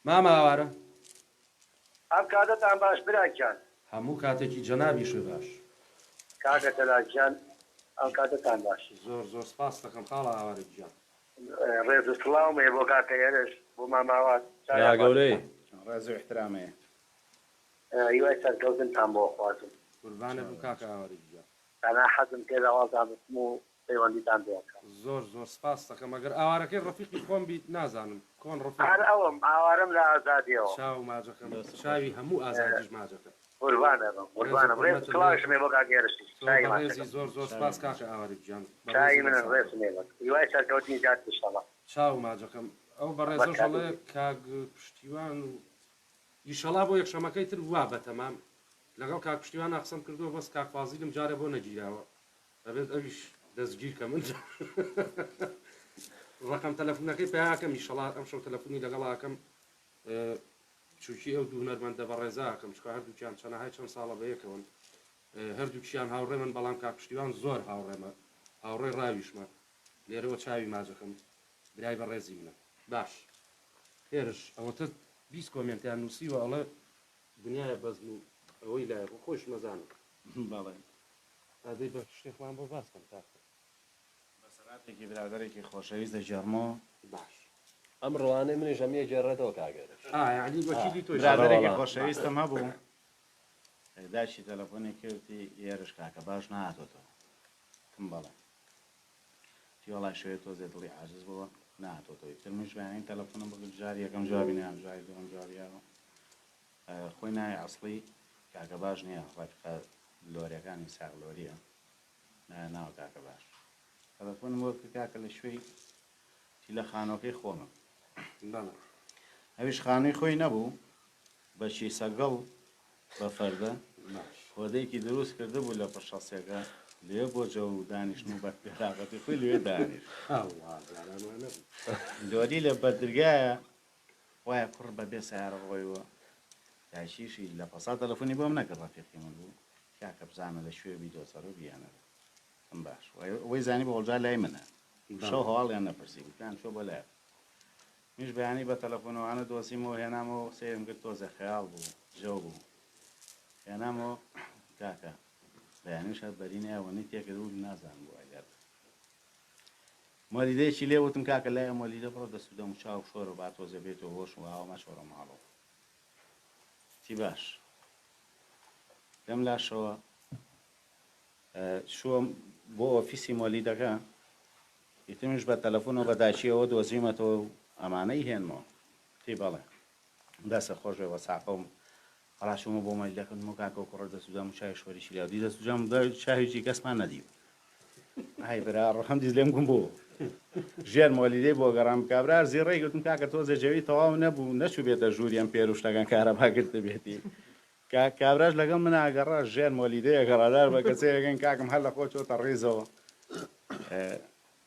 ماماوارە ئەم کاتتان باش براکیان هەموو کاتێکی جەنابی شوێ باش کاکە تەلاکیان ئەم کاتتان باش زۆر سپاس دەکەم خاڵە ئاوارە گیان ڕێز و سڵاومێ بۆ کاکە ئێرش بۆ ماماوات گەورەی ڕێز و احترامێ هیوای سەرکەوتنتان بۆ خوازم قوربانە بوو کاکە ئاوارە گیان تەنها حەزم تێدا وازانم و پەیوەندیتان پێکەم زۆر سپاس دەکەم ئەگەر ئاوارەکەی ڕەفیقی خۆم بیت نازانم کۆن ڕەفیق هەر ئەوم ئاوارم لە ئازادیەوە چاو ماجەکەم چاوی هەموو ئازادیش ماجەکە قوربانە ڕێز کڵاشمێ بۆ کاکە ئێرشتی ڕێزی زۆر سپاس کاکە ئاوارە گیان چای من ڕێزمێ هیوای سەرکەوتنی جات بشەڵە چاو ماجەکەم ئەو بەڕێزەڵێ کاگ پشتیوان و ئیشەڵا بۆ یەکشەمەکەی تر وا بە تەمام لەگەڵ کاک پشتیوان قسەم کردووە بەس کاک فازیلم جارە بۆ نەگیراوە دەبێت ئەویش دەستگیر کە من ڕقم تەلەفۆنەکەی پیاکەم ئیشەڵا ئەم شەو تەلەفۆنی لەگەڵاکەم چووکی ئەو دوو هونەرمەندە بە ڕێزاکەم چکە هەردووکیان چەنەهای چەند ساڵە بەیەکەون هەردووکیان هاوڕێ من بەڵام کاک پشتیوان زۆر هاوڕێمە هاوڕێ ڕاویشمە لێرەوە چاوی ماجەکەم برای بە ڕێزی منە باش هێرش ئەوەتە 20 کۆمنتیان نووسیوە ئەڵێ دنیاە بەزم و ئەوەی لایە بۆ خۆش مەزانم بەڵێ ئادەی بە شتێکمان بۆ باس بکەم تاکە بەسەراتێکی برادێکی خۆشەویست دەژێڕمەوە باش ئەم ڕوانەی منیش هەمیە جێڕێتەوە کاگەرش یعنی وەکیلی تۆ برادێکی خۆشەویستم هەبوو داشی تەلەفۆنی کردی ئێرش کاکە باش نهاتۆتەوە تم بەڵێ تیوەڵای شوێت تۆزێ دڵی عاجز بووە نهاتۆتەوەی تر منش بەیانی تەلەفۆنم بگرت جاری یەکەم جوابی نیان جوای دووەم جوابیەوە خۆی ناوی ئەسڵی کاکە باش نییە ڕێکخە لۆریەکانی ساغ لۆریە ناوە کاکە باش تەلەفۆنم بۆ کرد کاکە لە شوێی تی لە خانۆکەی خۆمە ئەویش خانووی خۆی نەبوو بەشی سەگەڵ بە فەردە خۆدەیەکی دروست کرده بوو لە پشەسێکە لێ بۆ جە و دانیشتن و بەراقەتی خۆی لێ دانیشت دۆری لە بەردرگایە وایە کوڕ بەبێ سیارە ڕۆیوە دایشیشی لە پەسا تەلەفۆنی بۆم نەکرد ڕەفیقی من بوو کاکە بزانە لە شوێ بیدۆسەر و بیانە ئەم باش ئەوەی زانی بە وەڵجا لای منە شەو هەواڵیان نەپرسی گوتیان شۆ بە لای میش بەیانی بە تەلەفۆنەوانە دۆسیمەوە هێنامەوە سێم کرد تۆزە خەیاڵ بوو ژەو بوو هێنامەوە کاکە بەیانیش هەر بەرینەوەنی تێکرد و نازان بوو ئەگەر مۆلیدەیەکی لێ وتم کاکە لای مۆلیدە بڕۆ دەسوودە و چاو شۆر و با تۆزە بێتەوە هۆش و ئاوە شۆڕە ماڵەوە تی باش لەم لاشەوە شووەم بۆ ئۆفیسی مۆلیدەکە ئیتمیش بە تەلەفۆنەوە بە داچیەوە دۆزیمەتەوە و ئەمانەی هێنمەوە تی بەڵێ دەسە خۆشەوە ساقەم ڕاشمە بۆ مەلیدەکەن و کاکە و کوڕە دەسوودام و چای شۆریشی لاودی دەسوودام چاویجی کەسمان نەدیوە ئای برا ڕەحەم دیز لێم گوم بۆ ژێر مۆلیدەی بۆ گەڕام کابرار زیڕێی گوتم کاکە تۆزە جەوی تەواو نەبوو نەچوو بێتە ژووریان پێر و شتەکان کارەباگرت دەبێتی کابراش لەگەڵ من ئاگەڕا ژێر مۆلیدەیە گەڕادار بە کەسێکەکەن کاکم هەر لە خۆ چۆتە ڕێزەوە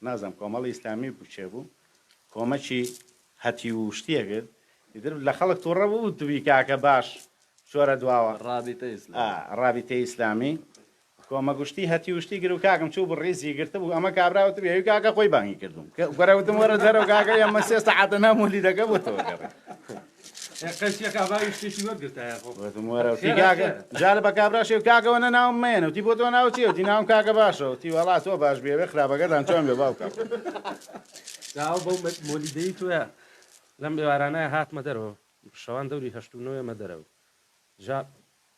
نازم کۆمەڵی ئیسلامی بچێ بوو کۆمەکی هەتی و شتێکرد ئیتر لە خەڵک تووڕە بوو توی کاکە باش شۆرە دواوە ڕابیتەی ئیسلامی کۆمە گوشتی هەتی وشتی گر و کاکم چوو بڕێزی گرتە بوو ئەمە کابراوت بێ کاکە خۆی بانگی کردوم گەرەوتم وەرە دەرەوە کاکە ئەمە سێستا عاتە نامۆلی دەکە بۆتەوە گەڕێ جارە بە کابراشێ و کاکەوە ناوم مێنە تی بۆ تۆ ناو چی وتی ناوم کاکە باشەوە تی وەڵات تۆ باش بێوێ خراپەکەتان چۆن بێ باوکە بەو مۆلیدەی توە لەم ئێوارانایە هاتمە دەرەوە شەوان دەوری هەشتونەوە مە دەرەوە جا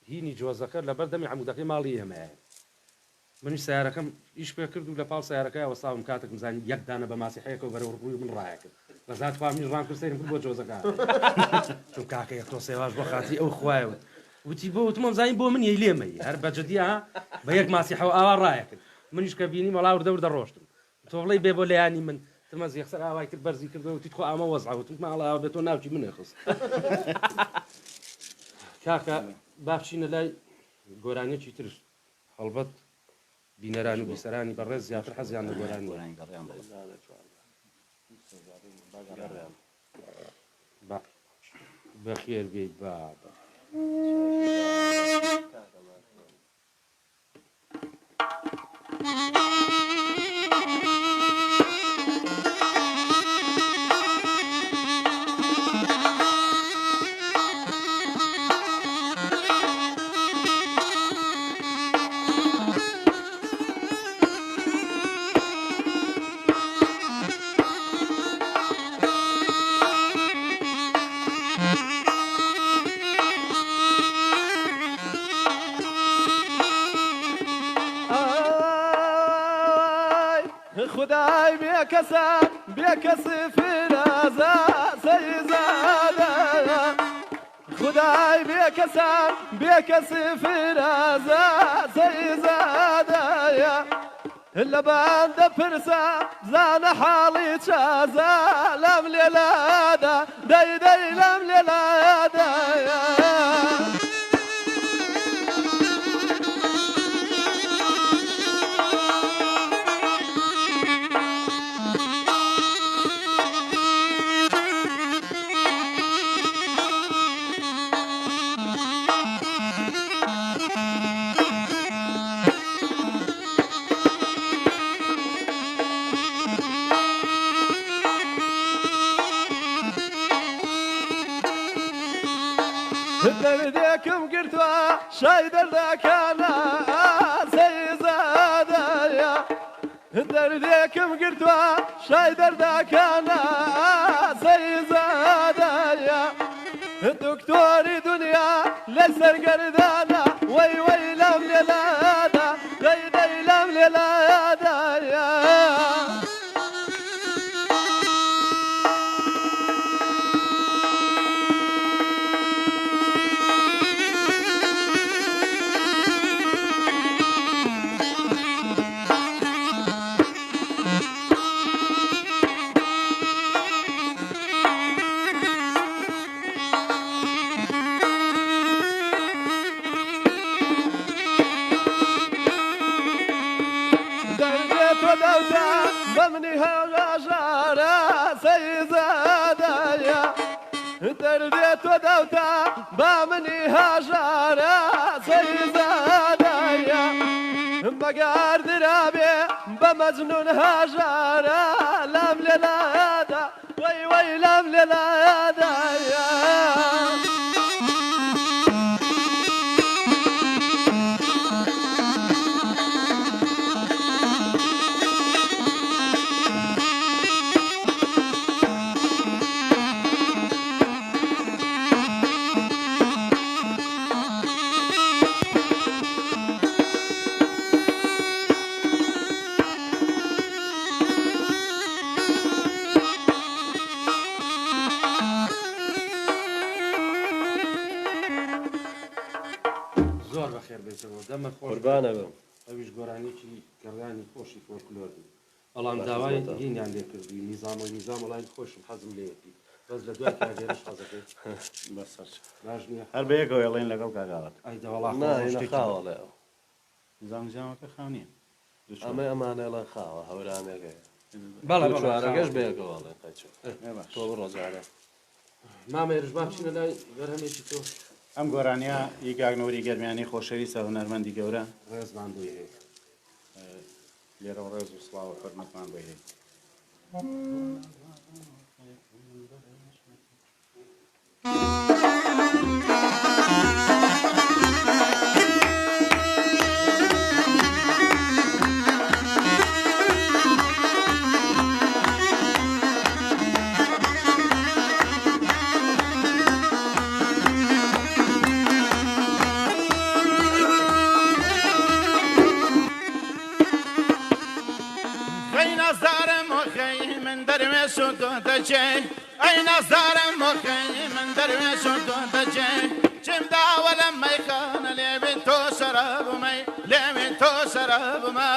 هینی جۆزەکە لەبەر دەمی عەمودەکەی ماڵی ئێمەیە منیش سیارەکەم ئیش پێ کرد و لە پاڵ سیارەکەی وەساوم کاتێک مزانی یەکدانە بە ماسیحەیەکە و بەرەو ڕووی من ڕایە کرد بەزات فامیش ڕام کرد سەیرم کرد بۆ جۆزەکە چون کاکە یەک تۆ سێواش بۆ خاتی ئەو خوایەوە وتی بۆ وتمەم زانین بۆ من یەی لێمەی هەر بەجددی بە یەک ماسیحە و ئاوا ڕایە کرد منیش کە بینی مەڵاو دەور دەڕۆشتم تۆ بڵێ بێ بۆ لایانی من تمەز یەخسەر ئاوای کرد بەرزی کردەوە وتی خۆ ئامە وەزعوتم ماڵاوە بێت تۆ ناوچی منە خست کاکە با بچینە لای گۆرانێکی ترش هەڵبەت بینەران و بیسەرانی بەڕێز زیاتر حەزیان لە گۆرانی بەخێر بێیت بابە خدای بێکەسی فرازە سەیزادە خدای بێکەسی فرازە سەیزادەیە لە بەندە پرسە زانە حاڵی چازە لەم لێلادا دەی لەم لێلادایە دەردێکم گرتووە شای دەردەکانە سەیزادەیە دەردێکم گرتووە شای دەردەکانە سەیزادەیە دکتۆری دنیا لە سەرگەردانە وەی لەم لێلادا دەی لەم لێلادایە بمني هالغجارة سيزادايا درديت ودوتا بمني هاجارة سيزادايا مقار درابي بمجنون هاجارة لم للادا وي لم للادا زۆر بەخێر بێتەوە دەمە قوربانە بم ئەویش گۆرانێکی گەڕانی خۆشی فۆلکلۆر بوو بەڵام داوای هینیان لێ کردووی نیزام وڵای خۆشم حەزم لێتی بەس لە دوای کارگێرش حەزەکەی بەسەر باش نییە هەر بەیەکەوە ێڵێن لەگەڵ کاگاڵات خاوەڵێ نظامکە خاو نییە ئەمە ئەمانەڵە خاوە هەورانەکە چوارەکەش بەیەکەوەڵێ تۆ ڕۆژارە مامێرش با بچینە لای گەرهەمێکی تۆ ئەم گۆرانیا یەکگاگنەوەری گەرمیانی خۆشەویستە هونەرمەندی گەورە ڕێزمان بۆی هەیە لێرە ڕێز و سڵاو و حورمەتمان بۆی هەیە تو دەچێ ئەی نەزارم مۆکەی من دەروێش تۆ دەچێ چیم داوە لەم مەیخانە لێوێن تۆ شەرابمەی لێوێن تۆ شەرابمە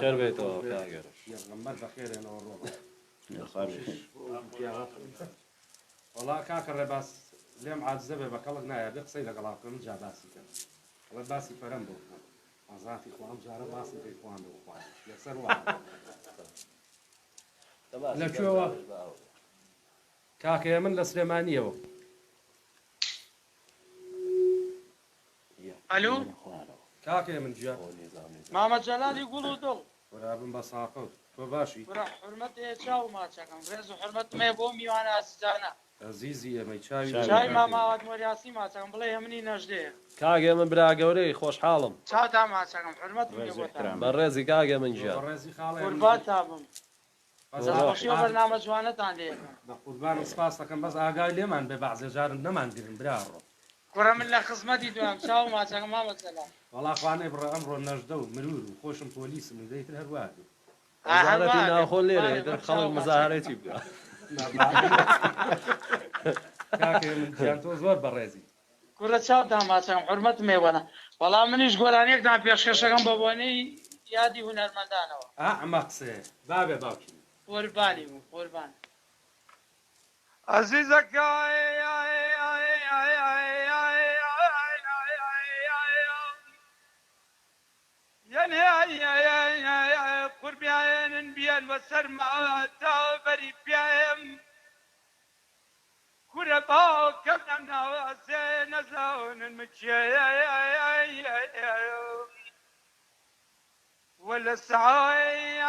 بەخێر بێتەوە کاگەرش وڵا کاکە ڕێباس لێم عاجزە بێ بە کەڵک نایە بێ قسەی لەگەڵا بکەم جا باسی کەم ئەڵێ باسی فەرەم بۆ بکەم ئازاتی خوام جارە باسی پێی خواندە و خوان یەکسەر وا لەکوێوە کاکەیە من لە سلێمانیەوە ئەلو کاکەیە من گویا مامە جەلالی گوڵ و دڵ وەرابم بە ساقەوت تۆ باشی برا حرمەت چاو ماچەکەم ڕێز و حرمەت مێ بۆ میوانە ئاسیزانە عزیزی ئەمەی چاوی چای ماماوات مۆریاسی ماچەکەم بڵێ هەمنی نەژدەیە کاگێ من برا گەورەی خۆشحاڵم چاوتا ماچەکەم حرمەت مێ بۆتان بە ڕێزی کاگێ من ژیان ڕێزی خاڵێ قوربان تابم خۆشیەوە بەرنامە جوانەتان لێ بە قوربانم سپاس دەکەم بەس ئاگای لێمان بێ بەعزێ جارن نەمانگرن براڕۆ کوڕە من لە خزمەتی دوام چاو ماچەکەم مامە جەلال وەڵا خوانێ بڕە ئەمڕۆ نەژدە و مرور و خۆشم پۆلیسم دەیتر هەروە وەزارەتی ناوخۆ لێرە خەڵک مزاهرەتی بکە کاکێ من گیان تۆ زۆر بەڕێزی کوڕە چاوتا ماچەکەم حرمەت مێوەنە وەڵام منیش گۆرانیەکدان پێشکەشەکەم بە بۆنەی یادی هونەرمەندانەوە ئەمە قسێ بابێ باوکی قوربانی بوو قوربان عزیزەکە قوربیانن بیان بە سەرما تاوبەری پێم کورە باوکەم نەمناوەسێ نەزانن مچێ ولا سعاي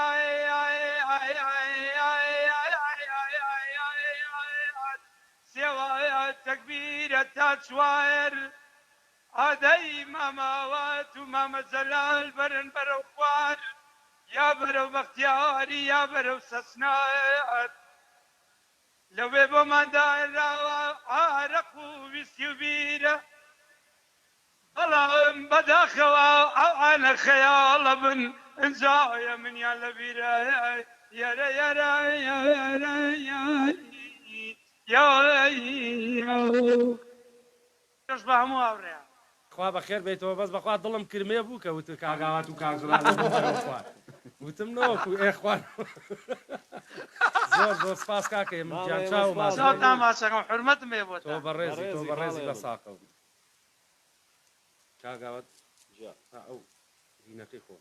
سوا تكبيرة تشوار هذي ماما وات وماما زلال برن بروخوار يا برو بختياري يا برو سسنات لو بيبو ما داير عارقو بيسيوبيرة اللهم بداخوا انا خيال بن انزايا من يا لبيرة يا يا يا يا يا تشبه موريا خوا بەخێر بێتەوە بەس بەخوا دڵم کرمێ بوو کە وت کاگاوات و کاگزرا وتم نەوەکو ئێخوان زۆر زۆر سپاس کاکە ئێمە گیان چاو ماسەکەم حرمەتم پێ بۆ تۆ بەڕێزی تۆ بەڕێزی بە ساقە کاگاوات ئەو دینەکەی خۆ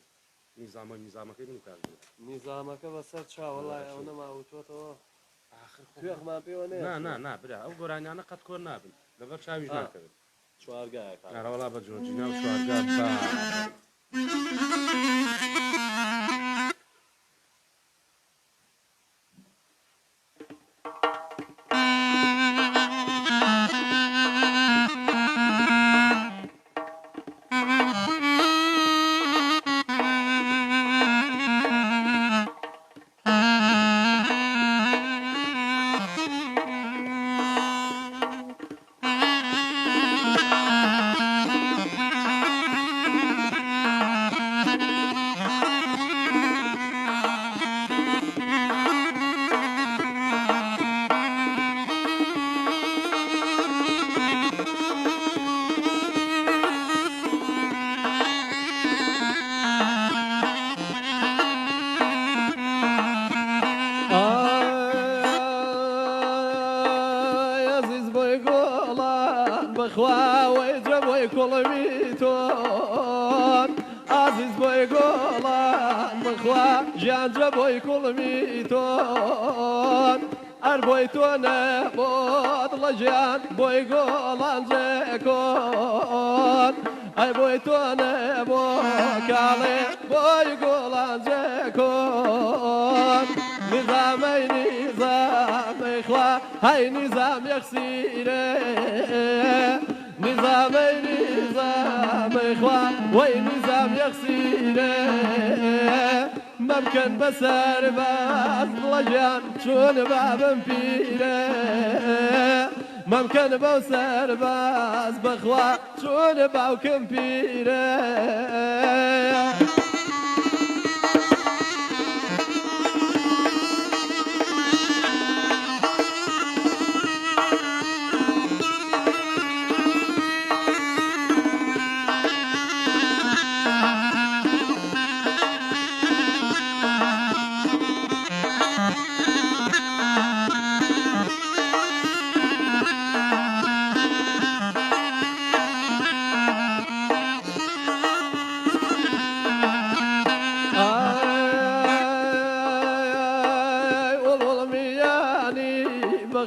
نیزامەکەی من و کاگزرا نیزامەکە بەسەر چاوەڵای ئەو نەماوتوەتەوە کوێخمان پێوە نا برا ئەو گۆرانیانە قەت کۆر نابن لەبەر چاویش ناکەوێت چوارگایەکە ناڕەوەڵا بە جۆرجینا و چوارگات با عزیز بۆی گۆڵان بخوا ژیانجە بۆی کوڵمی تۆن ئەر بۆی تۆ نەبۆت لە ژیان بۆی گۆڵان جێکۆن ئەی بۆی تۆ نەبۆ کاڵێ بۆی گۆڵان جێکۆن نظامەی نظامەی خوا هەی نظام یەخسیرێ نظامي نظامي إخوان وي نظام يخسيني ممكن بسر باز لجان شون باب فيني ممكن بسر باز بخوا شون باوكم فيني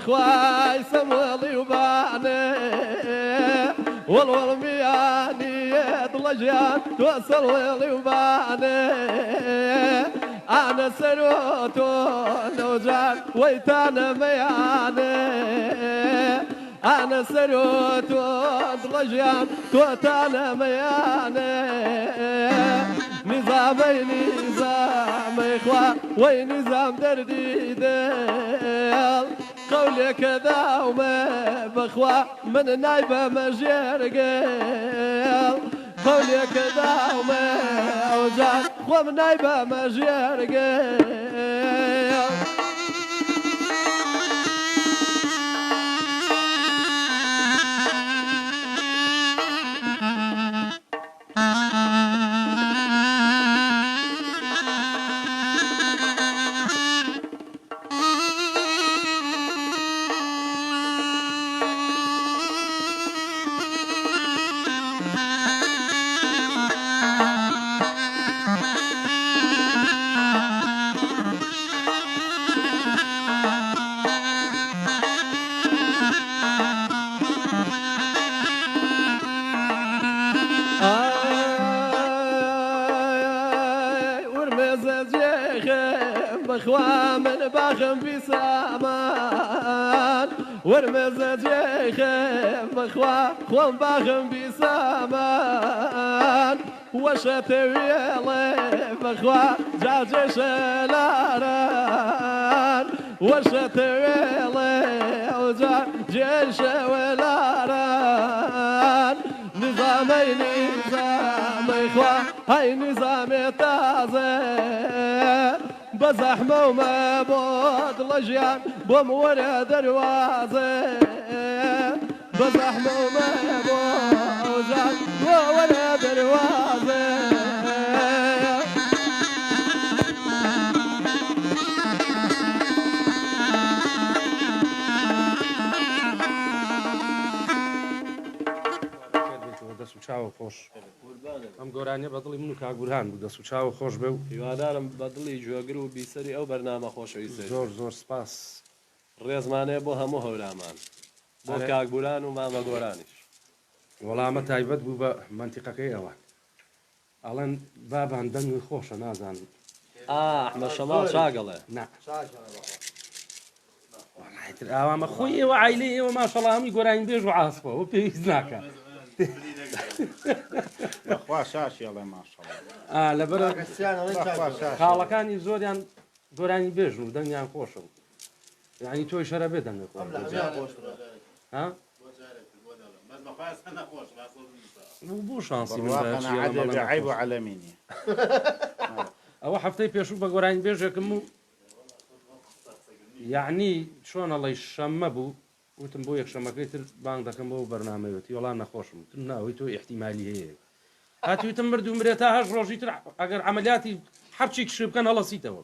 بخواي سمولي وبعني والله مياني ضلجان توصل ولي وبعني انا سروتو نوجان ويتانا مياني انا سروتو ضلجان توتانا مياني نظامي نظامي إخوان وي نظام دردي ديل قولك ذا وما بخوا من نايبة مجرقل قولك ذا وما أوجان ومن نايبة مجرقل بخوا من باخم في سامان ورمز جيخم بخوا خوان باخم في سامان وشتويلي بخوا جاجش لاران وشتويلي وجاجش ولاران نظامي خوا هاي نظامي تازه بزحمة وما بود لجيان بمورة دروازة بزحمة وما بود بمورة دروازة دەست و چاوە خۆش ئەم گۆرانیە بەدڵی من و کاگورهان بوو دەست و چاوە خۆش بێ و هیوادارم بەدڵی گوێگر و بیسەری ئەو بەرنامە خۆشەویست زۆر سپاس ڕێزمانەیە بۆ هەموو هەورامان بۆ کاگوران و مامە گۆرانیش وەڵامە تایبەت بوو بە منتیقەکەی ئەوان ئەڵەن بابان دەنگی خۆشە نازانم ئەحمەد شەماڵ چاگەڵێ تر ئاوامە خۆی ئێوە عیلەی ئێوە ماشەڵڵا هەمی گۆرانی بێژ و عاسپەوە ئەوە پێویست ناکە خوا شاشیڵێ ماشەڵڵا لەبەر خاڵەکانی زۆریان گۆرانی بێژ و دەنگیان خۆشە و یعنی تۆی شەرە بێ دەنگی خۆش بۆ شانسی عیب و عەلەمینی ئەوە هەفتەی پێشوو بە گۆرانی بێژێکم و یعنی چۆن ئەڵی شەممە بوو وتم بۆ یەکشەمەکەی تر بانگ دەکەم بۆ بەرنامەوەتی وەڵام نەخۆشم تر ناوەی تۆ احتیمالی هەیە هاتیوتم مرد و مرێت تا هەش ڕۆژی تر ئەگەر عەمەلیاتی هەرچی کش بکەن هەڵەسیتەوە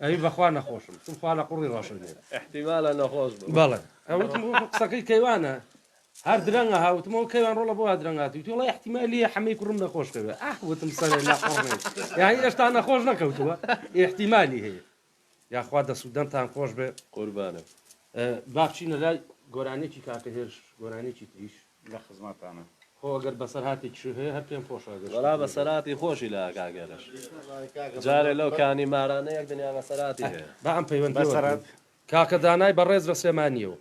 ئەوی بەخوا نەخۆشم تم خوا لە قوڕی ڕۆشن لێرە احتیمالە نەخۆش بوو بەڵێ ئەوتم قسەکەی کەیوانە هەر درەنگە هاوتمەوە کەیوان ڕۆڵە بۆ درەنگاتی وڵی احتیمالیە حەمەی کوڕم نەخۆش کەوێ وتم سەرێ ناخۆڕێ یانی ئێشتا نەخۆش نەکەوتووە احتیمالی هەیە یاخوا دەسوودەمتان خۆش بێ قوربانە باچینە لای گۆرانێکی کاکە هێرش گۆرانێکی تریش لە خزمەتانە خۆ ئەگەر بەسەرهاتێکی هەیە هەر پێم خۆشە وەڵا بەسەراتی خۆشی لە کاگەرش جارێ لەو کانی مارانە یەک دنیا بەسەراتی هەیە با ئەم پەیوەند کاکە دانای بەڕێز لە سلێمانیەوە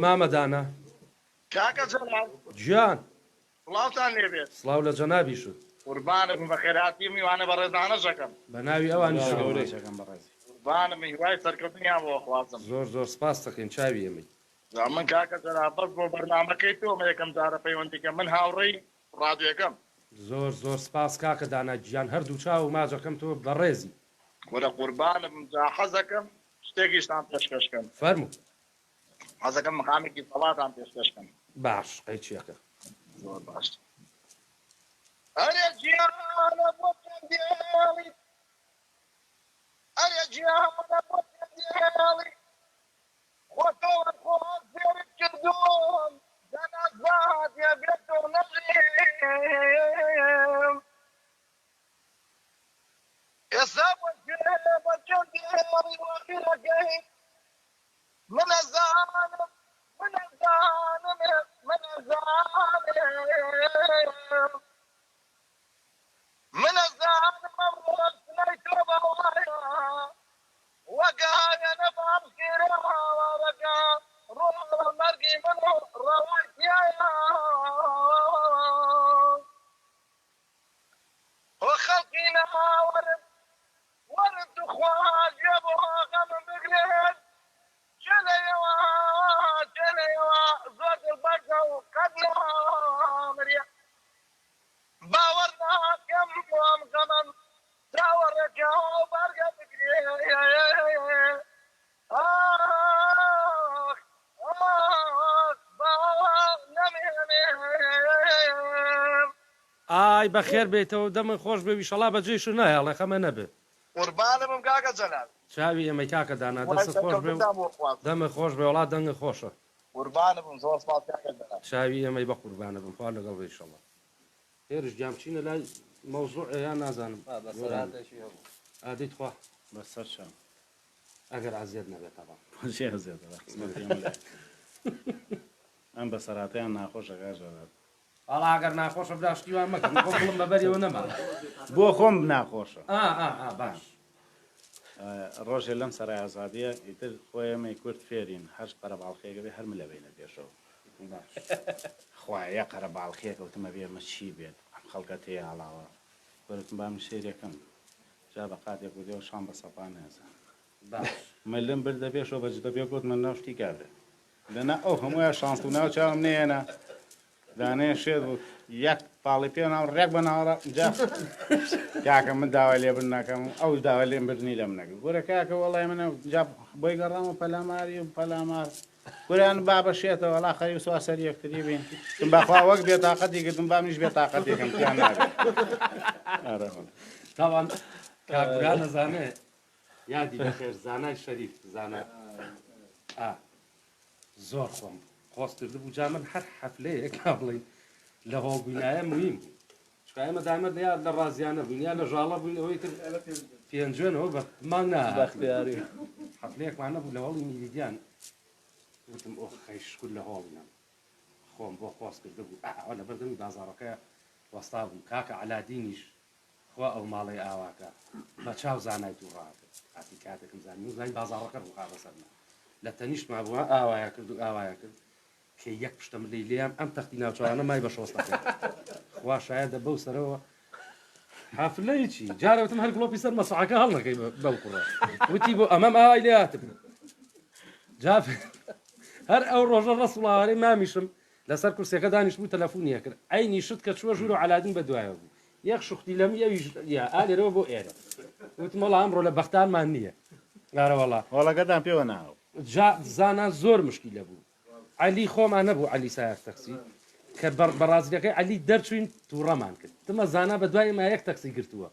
مامە دانا کاکە جەلال گیان وڵاتان لێبێت سڵاو لە جەنابی شت قوربانم بە خێراتی میوانە بە ڕێزانەشەکەم بە ناوی ئەوانی گەورەیەکەم بەڕێزی قوربانم هیوای سەرکەوتنیان بۆ خوازم زۆر سپاس دەکەین چاوی ئەمەی من کاکە جەلال بەس بۆ بەرنامەکەی تۆمە یەکەم جارە پەیوەندیکە من هاوڕێی ڕادیۆکەم زۆر سپاس کاکە دانا گیان هەردوو چاو و ماجەکەم تۆ بەڕێزی وەرە قوربانم جا حەزەکەم شتێکیشتان پێشکەشکەم فەرموو حەزەکەم مقامێکی سەڵاتان پێشکەشکەم باش قەیچیەکە زۆر باش ئەرێ گیانە بۆ پێندێڵی ئەرێ گیانە بۆ پێندێڵی خۆتەوە خۆ زێرت کردوم دەنەزات یەبێت و نەژیم ئێستا بە پێندێڵی وەخیرەکەی منەزانم ئەمڕۆسنەی تۆ بەوایە وەگایە نەبام کێرەوەکە ڕۆڵە مەرگی من و ڕەواتیایە وە خەڵقی نەماوەرم وەرم توخواژێ بۆ غەمم بگرێت جليوا زود البركة وقدرها مريح باورنا كم يوم غمم داورك وبركة ئای بەخێر بێتەوە دەمە خۆش بێوی شەڵا بەجێش نایڵێ خەمە نەبێ قوربانم کاکە جەلال چاوی ئەمە کاکە دانا دەست خۆش بێ دەمە خۆش بێ وڵات دەنگە خۆشە قوربانم زۆر سپاس کاکە جەلال چاوی ئەمەی بە قوربانە بم خوا لەگەڵ ئینشەڵڵا هێرش جامچینە لای مەوزوع یان نازانم ئادەیت خوا بەسەر شەم ئەگەر عەزیەت نەبێت تەوا ئەم بەسەراتیان ناخۆشە کاژەڵات ئاڵا ئەگەر ناخۆشە براشتیوان مەکەن خۆ بڵم بەبەریەوە نەما بۆ خۆم ناخۆشە باش ڕۆژێ لەم سەرای ئازادیە ئیتر خۆی ئەمەی کورد فێرین هەر پەرە باڵخێگە بێ هەرم لەبێ لە پێشەوە خوایە قەرە باڵخێکەوتمە بێمە چی بێت ئەم خەڵکە تێ هەڵاوە وەرتم بام شێرەکەم جا بە قاتێک و دێ شام بە سەپان نێزان مەلم بردە پێشەوە بەج دەبێ گوت من ناوشتی کابرێ لەنا ئەو هەمووە شانس و ناو چاوم نێنە دانێ شێت بوو یەک پاڵی پێ ناو ڕێک بە ناوەڕە جا کاکە من داوای لێ بن ناکەم ئەو داوای لێم بردنی لەم نەگە گورە کاکە وەڵای منە جا بۆی گەڕامە پەلاماری و پەلامار گوریان با بەشێتەوە وەڵا خەری سوا سەری یەکتری بین تم بەخوا وەک بێتاقەتی کردم با منیش بێتاقەتێکم تیان نابێت تاوان کاکورا نەزانێ یادی بەخێر زانای شەریف زانە زۆر خۆم خۆست کرد بوو جا من هەر حەفلەیەک بڵین لە هۆڵبوونایە مویم ئێمە دامەت یا لە ڕازیانە بووین یا لە ژاڵە بووین ئەوەی تر پێنجێنەوە بەمان بەختیاری حەفلەیەکمان نەبوو لە هەڵی میریدیان وتم ئۆ خەیشکر لە هۆڵینم خۆم بۆ خۆست کرده بوو ئەوە لە بەردەمی بازاڕەکە وەستا بوو کاکە عەلادینیش خوا ئەو ماڵەی ئاواکە بە چاو زانای تو ڕاکرد کاتی کاتێکم زانی و زانی بازاڕەکە ڕووقا بەسەرما لە تەنیشتما بووە ئاوایە کرد و ئاوایە کرد کە یەک پشتم لی لێیان ئەم تەختی ناوچوانە مای بە شۆستەکە وا شایەدە بەو سەرەوە حافلەی چی جارەوتم هەر گڵۆپی سەر مەسعەکە هەڵ نەکەی بەو کوڕە وتی بۆ ئەمەم ئاوای لێ هاتم جا هەر ئەو ڕۆژە ڕەسوڵاوارەی مامیشم لەسەر کورسەکە دانیشت بوو تەلەفۆنیە کرد ئەینی شت کە چووە ژوور و عەلادین بە دوایەوە بوو یەک شوختی لەم یا ئالێرەوە بۆ ئێرە وتم وەڵا ئەمڕۆ لە بەختانمان نییە گارە وەڵا وەڵەکەتان پێوە ناوە جا زانا زۆر مشکیلە بوو عەلی خۆمان نەبوو عەلی سایەر تەکسی کە بەڕازیەکەی عەلی دەرچوین تووڕەمان کرد تمە زانا بە دوای ما یەک تەکسی گرتووە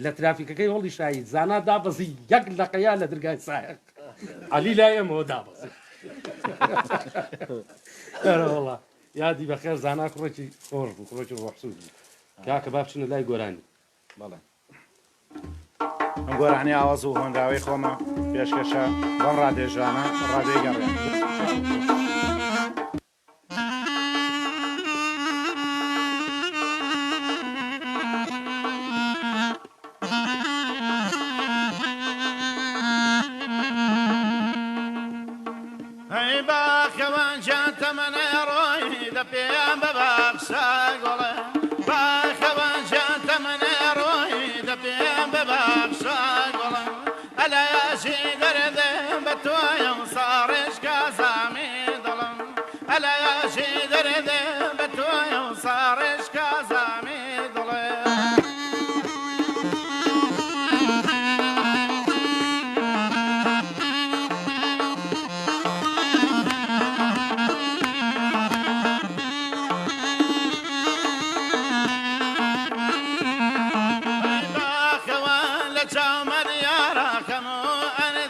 لە ترافیکەکەی هەڵی شایید زانا دابەزی یەک لەقەیە لە دەرگای سایەق عەلی لای ئەمەوە دابەزی وەڵا یادی بەخێر زانا کوڕێکی خۆش بوو کوڕێکی ڕۆحسوود بوو کاکە با بچنە لای گۆرانی بەڵێ ئەم گۆرانی ئاواز و هۆنداوی خۆمە پێشکەشە بەم ڕادێژانە ڕادێی گەڕێن ئەی باخەوان جان تەمەنە ڕۆی دە پێیان ببەخشە گوڵێ باخەوان جان تەمەنە ڕۆی دە پێیان ببەخشە گوڵێ ئەلایەشی دەردەم بە تۆیە و ساڕێش کازامی دڵم ئەلایەشی دەردەم بە تۆیە و ساڕێش کازامی دڵێ باخەوان لە چاومە دیارەکەم و ئەنە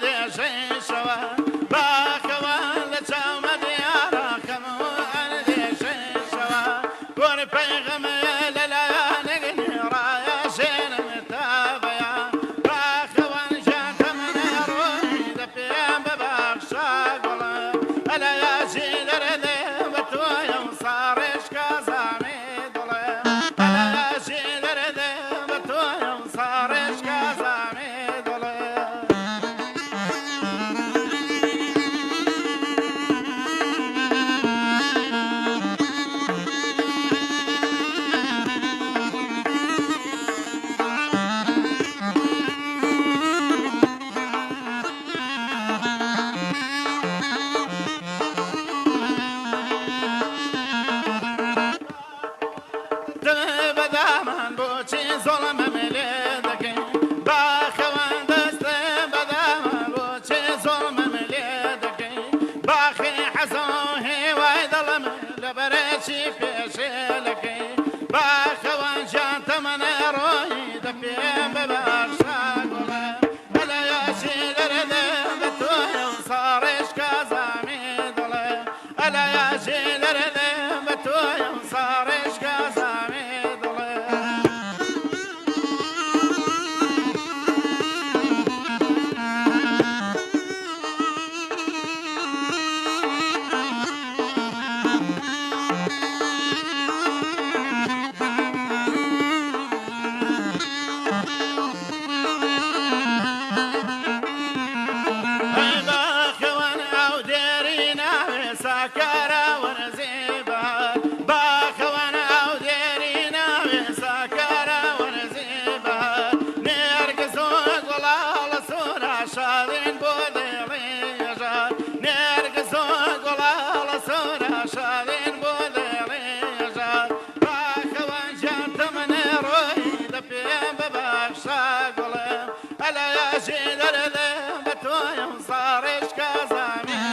ياجي دردم بتويم صارش كازامي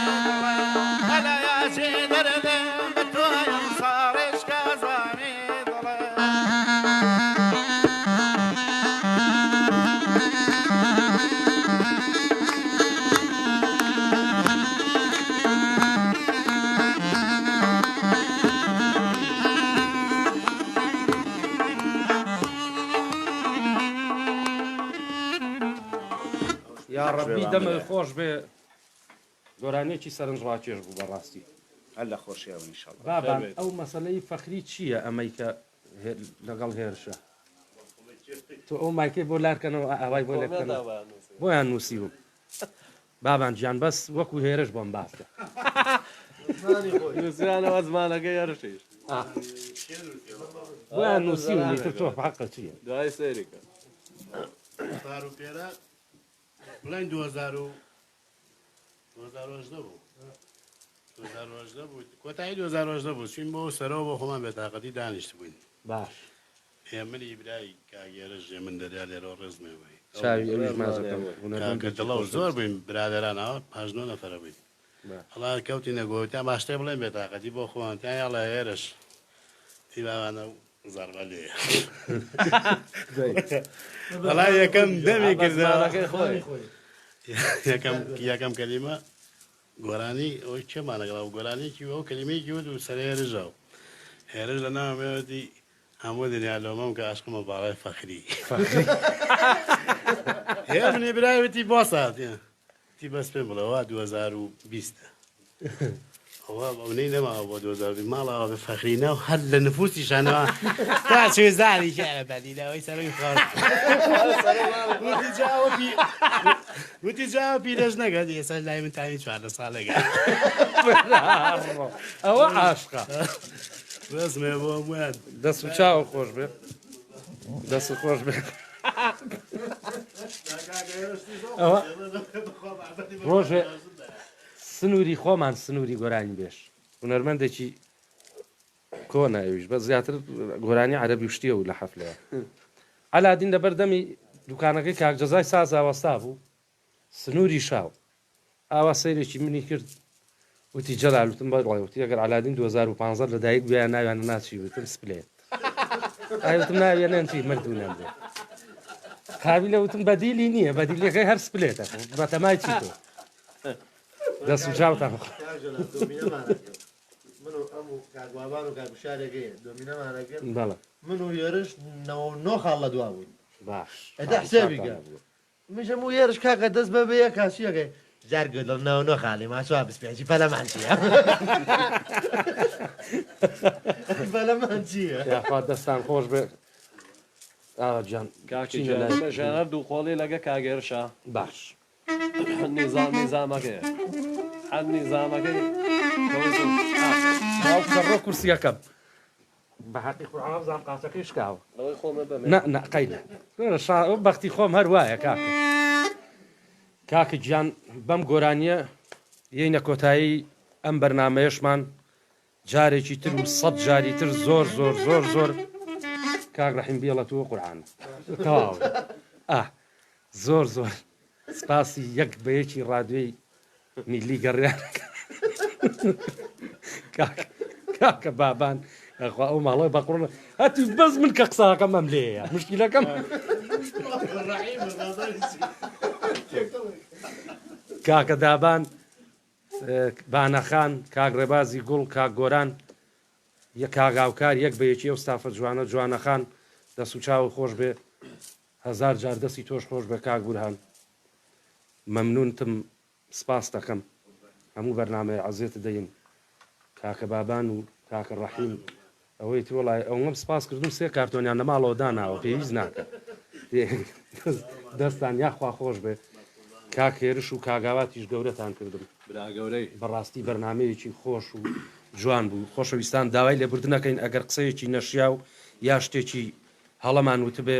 هلا ياجي دردم بتويم صارش كازامي یا ڕەبی دەمە خۆش بێ گۆرانێکی سەرنجڕاکێش بوو بەڕاستی هەر لە خۆشیەوە ئینشاڵڵا بابان ئەو مەسەلەی فەخری چییە ئەمەی کە لەگەڵ هێرشە تۆ ئەو مایکەی بۆ لارکەنەوە ئاوای بۆ لێکەنەوە بۆیان نووسی بوو بابان گیان بەس وەکو هێرش بۆم باسکە نووسیانەوە زمانەکەی هێرشیش بۆیان نووسی و تر تۆ حەقە چییە دوای سەیریکە تار و پێرە بڵین 2018 بوو 2018 بوو کۆتایی 2018 بوو چین بۆ سەرەوە بۆ خۆمان بێتاقەتی دانیشت بووین باش ئێمەی برای کاگێرەش من دەریا لێرەوە ڕێزمێوەی چاوی ئەویش دڵەوە زۆر بووین برادرانەوە 5 نەفەرە بووین هەڵا کەوتی نەگۆتیان باشتێ بڵێن بێتاقەتی بۆ خۆوانتیان یاڵە هێرش تیباوانە زاربە لێ هەڵا یەکەم دەمی کردەکەی خۆی یەکەم کەلیمە گۆرانی ئەوی چێمانەگەڵا و گۆرانێکی ئەو کەلیمەیەکی ود و سەر هێرژە و هێرش لە ناوەمێوەتی هەموو دنیا لۆمەم کە عاشقمە باڵای فەخری هێ منێ برایەتی بۆ ساتیە تی بەس پێم بڵەوە 2020 ئەوەی نەماوە بۆ 2020 ماڵەوە بە فەخرینە و هەر لە نفوسیشانەوە تا چێزاری شارە بەدیلەوەی سەرەوەی خاڵ وتی جاوە پیرەش نەگەت ئێستا لای من تامی 4 ساڵێگە ئەوە عاشقە ڕێزمێ بۆ وێن دەست و چاوە خۆش بێ دەست خۆش بێ ڕۆژێ سنووری خۆمان سنووری گۆرانی بێش هونەرمەندێکی کۆناویش بە زیاتر گۆرانی عەرەبی شتیە و لە حەفلەیە عەلادین لەبەردەمی دوکانەکەی کاکجەزای ساز ئاوەستا بوو سنووری شاو ئاوا سەیرێکی منی کرد وتی جەلال وتم بەڵێ وتی ئەگەر عەلادین 2015 لەدایک بیان ناویانە ناچی وتم سپلێت ئاوتم ناویانیان چی مردوونیان بێ قابلە وتم بەدیلی نییە بەدیلەکەی هەر سپلێتە بەتەمای چی تۆ دەست و چاوتان من و ئەم و کاگوابان و کاگوشارێکی دۆمینەمانەکەن بەڵێ من و هێرش 9 خاڵ لە دوا بووین باش ئەدا حسێبیگە میشەم و هێرش کاکە دەست بە بەیە کاسیەکەی جارگە لە 9 خاڵی ماسووا بسپێکی پەلەمان چییە پەلەمان چییە یاخوا دەستان خۆش بێ ئاوەجان کاکیژانە دوو خۆڵی لەگە کاگێرشە باش نیزامەکەی هەر نیزامەکەی کەڕۆ کورسیەکەم بە حەقی قورئان بزانم قاسەکەی شکاوە ئەوەی خۆمە بەمێ نه قەیدە بەختی خۆم هەروایە کاکە کاکە گیان بەم گۆرانیە یەینە کۆتایی ئەم بەرنامەیەشمان جارێکی تر و 100 جاری تر زۆر زۆر زۆر زۆر کاک ڕەحیم بێڵەتەوە قورئان تەواو زۆر زۆر سپاسی یەک بەیەکی ڕادیۆی میلی گەڕیانەکە کاکە بابان ئەخوا ئەو ماڵۆی بەقڕۆنە هەتی بەس من کە قساکەم ئەم لێیە مشکیلەکەم کاکە دابان بانەخان کاک ڕێبازی گوڵ کاک گۆران یەک کاگاوکار یەک بەیەکی ئەو ستافە جوانە جوانەخان دەست و چاو خۆش بێ هەزار جار دەستی تۆش خۆش بێ کاک بورهان مەمنونتم سپاس دەکەم هەموو بەرنامەی عەزیێت دەین کاکە بابان و کاکە ڕەحیم ئەوەی وڵای ئەوەم سپاس کردم 3 کارتۆنیان لە ماڵەوە داناوە پێویست ناکە دەستان یاخوا خۆش بێ کاک هێرش و کاگاواتیش گەورەتان کردم گەورەی بەڕاستی بەرنامەیەکی خۆش و جوان بوو خۆشەویستان داوای لێبوردنەکەین ئەگەر قسەیەکی نەشیا و یا شتێکی هەڵەمان وتبێ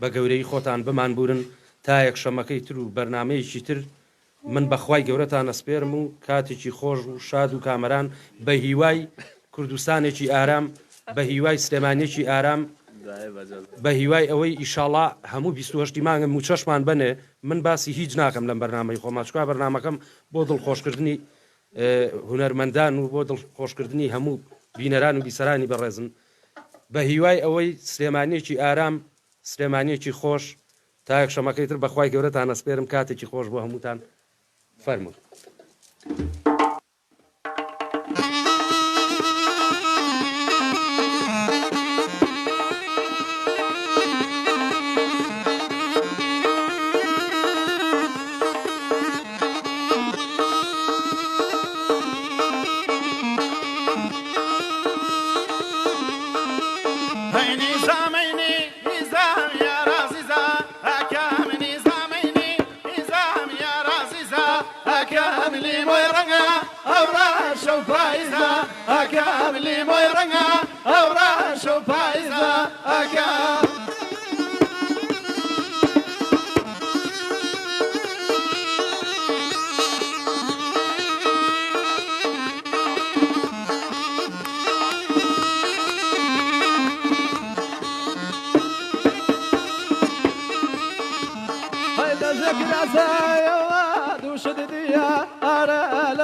بە گەورەی خۆتان بمان بورن تا یەکشەمەکەی تر و بەرنامەیەکی تر من بەخوای گەورەتان ئەسپێرم و کاتێکی خۆش و شاد و کامەران بە هیوای کوردستانێکی ئارام بە هیوای سلێمانێکی ئارام بە هیوای ئەوەی ئیشاڵا هەموو 28 مانگە موچەشمان بنێ من باسی هیچ ناکەم لەم بەرنامەی خۆمان چکا بەرنامەکەم بۆ دڵخۆشکردنی هونەرمەندان و بۆ دڵخۆشکردنی هەموو بینەران و بیسەرانی بەڕێزن بە هیوای ئەوەی سلێمانیەکی ئارام سلێمانیەکی خۆش تا یەکشەمەکەی تر بەخوای گەورەتان ئەسپێرم کاتێکی خۆش بۆ هەمووتان فەرموو.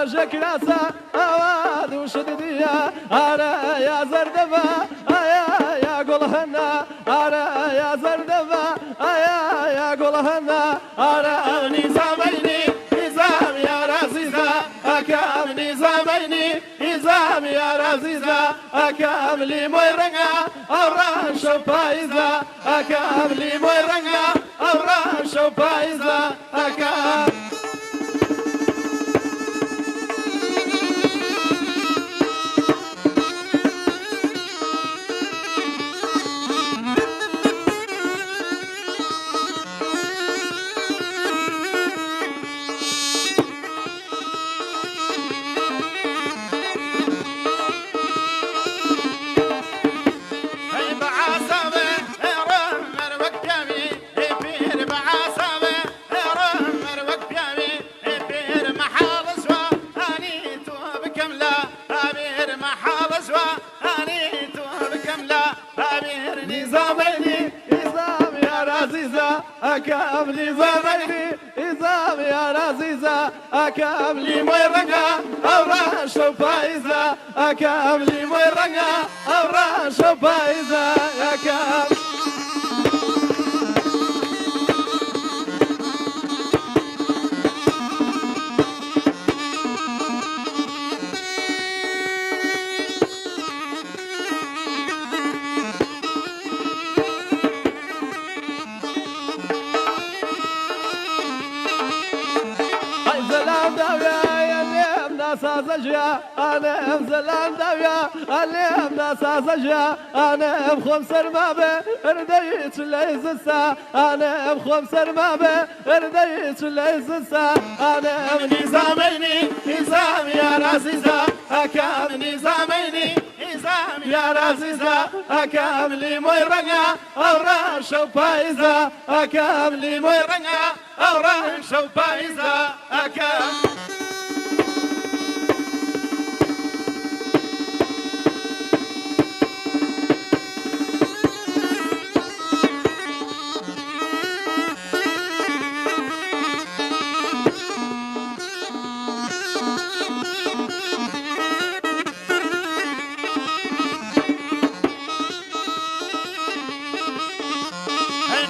لجكراسة أواد وشددية أرى يا زردبة يا قولهنا أرى يا زردبة يا قولهنا أرى نظاميني نظام يا رزيزة أكام نظاميني نظام يا رزيزة أكام لي مويرنا أورا شوبايزة أكام لي مويرنا أورا شوبايزة أكام أكام لي زميني إزام يا رزيزة أكام لي مويرنا أورا شوبايزة أكام لي مويرنا أورا شوبايزة أكام سازجيا أنا أمزلان داويا اللي أمنا سازجيا أنا أمخم سرمابة ارديت الليزسا أنا أمخم سرمابة ارديت الليزسا أنا نظاميني نظام يا رزيزة أكام نظاميني نظام يا رزيزة أكام لي مويرنا أورا شوبايزة أكام لي مويرنا أورا شوبايزة أكام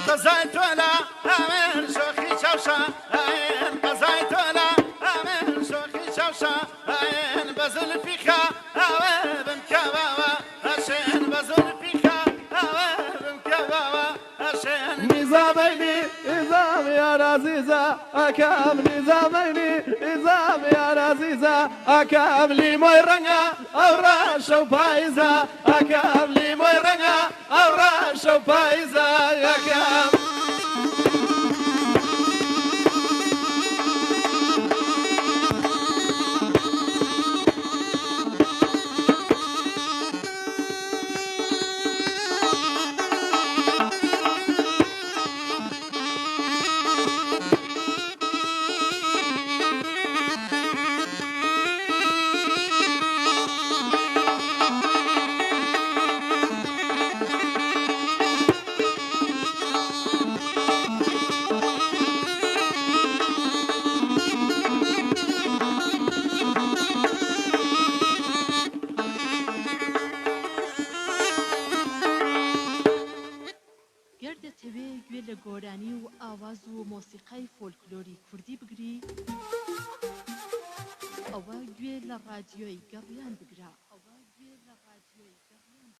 قزايت ولا أمن شوخي شوشة أين قزايت ولا أمن شوخي شوشة أين بزل فيك أواب مكباوة أشين بزل فيك أواب مكباوة أشين نظاميني نظام يا رزيزة أكام نظاميني نظام يا رزيزة أكام لي مويرنا أورا شوبايزة أكام لي مويرنا أورا شوبايزة أكام ئاواز و مۆسیقای فۆلکلۆری کوردی بگری ئەوە گوێ لە ڕادیۆی گەڕیان بگرە.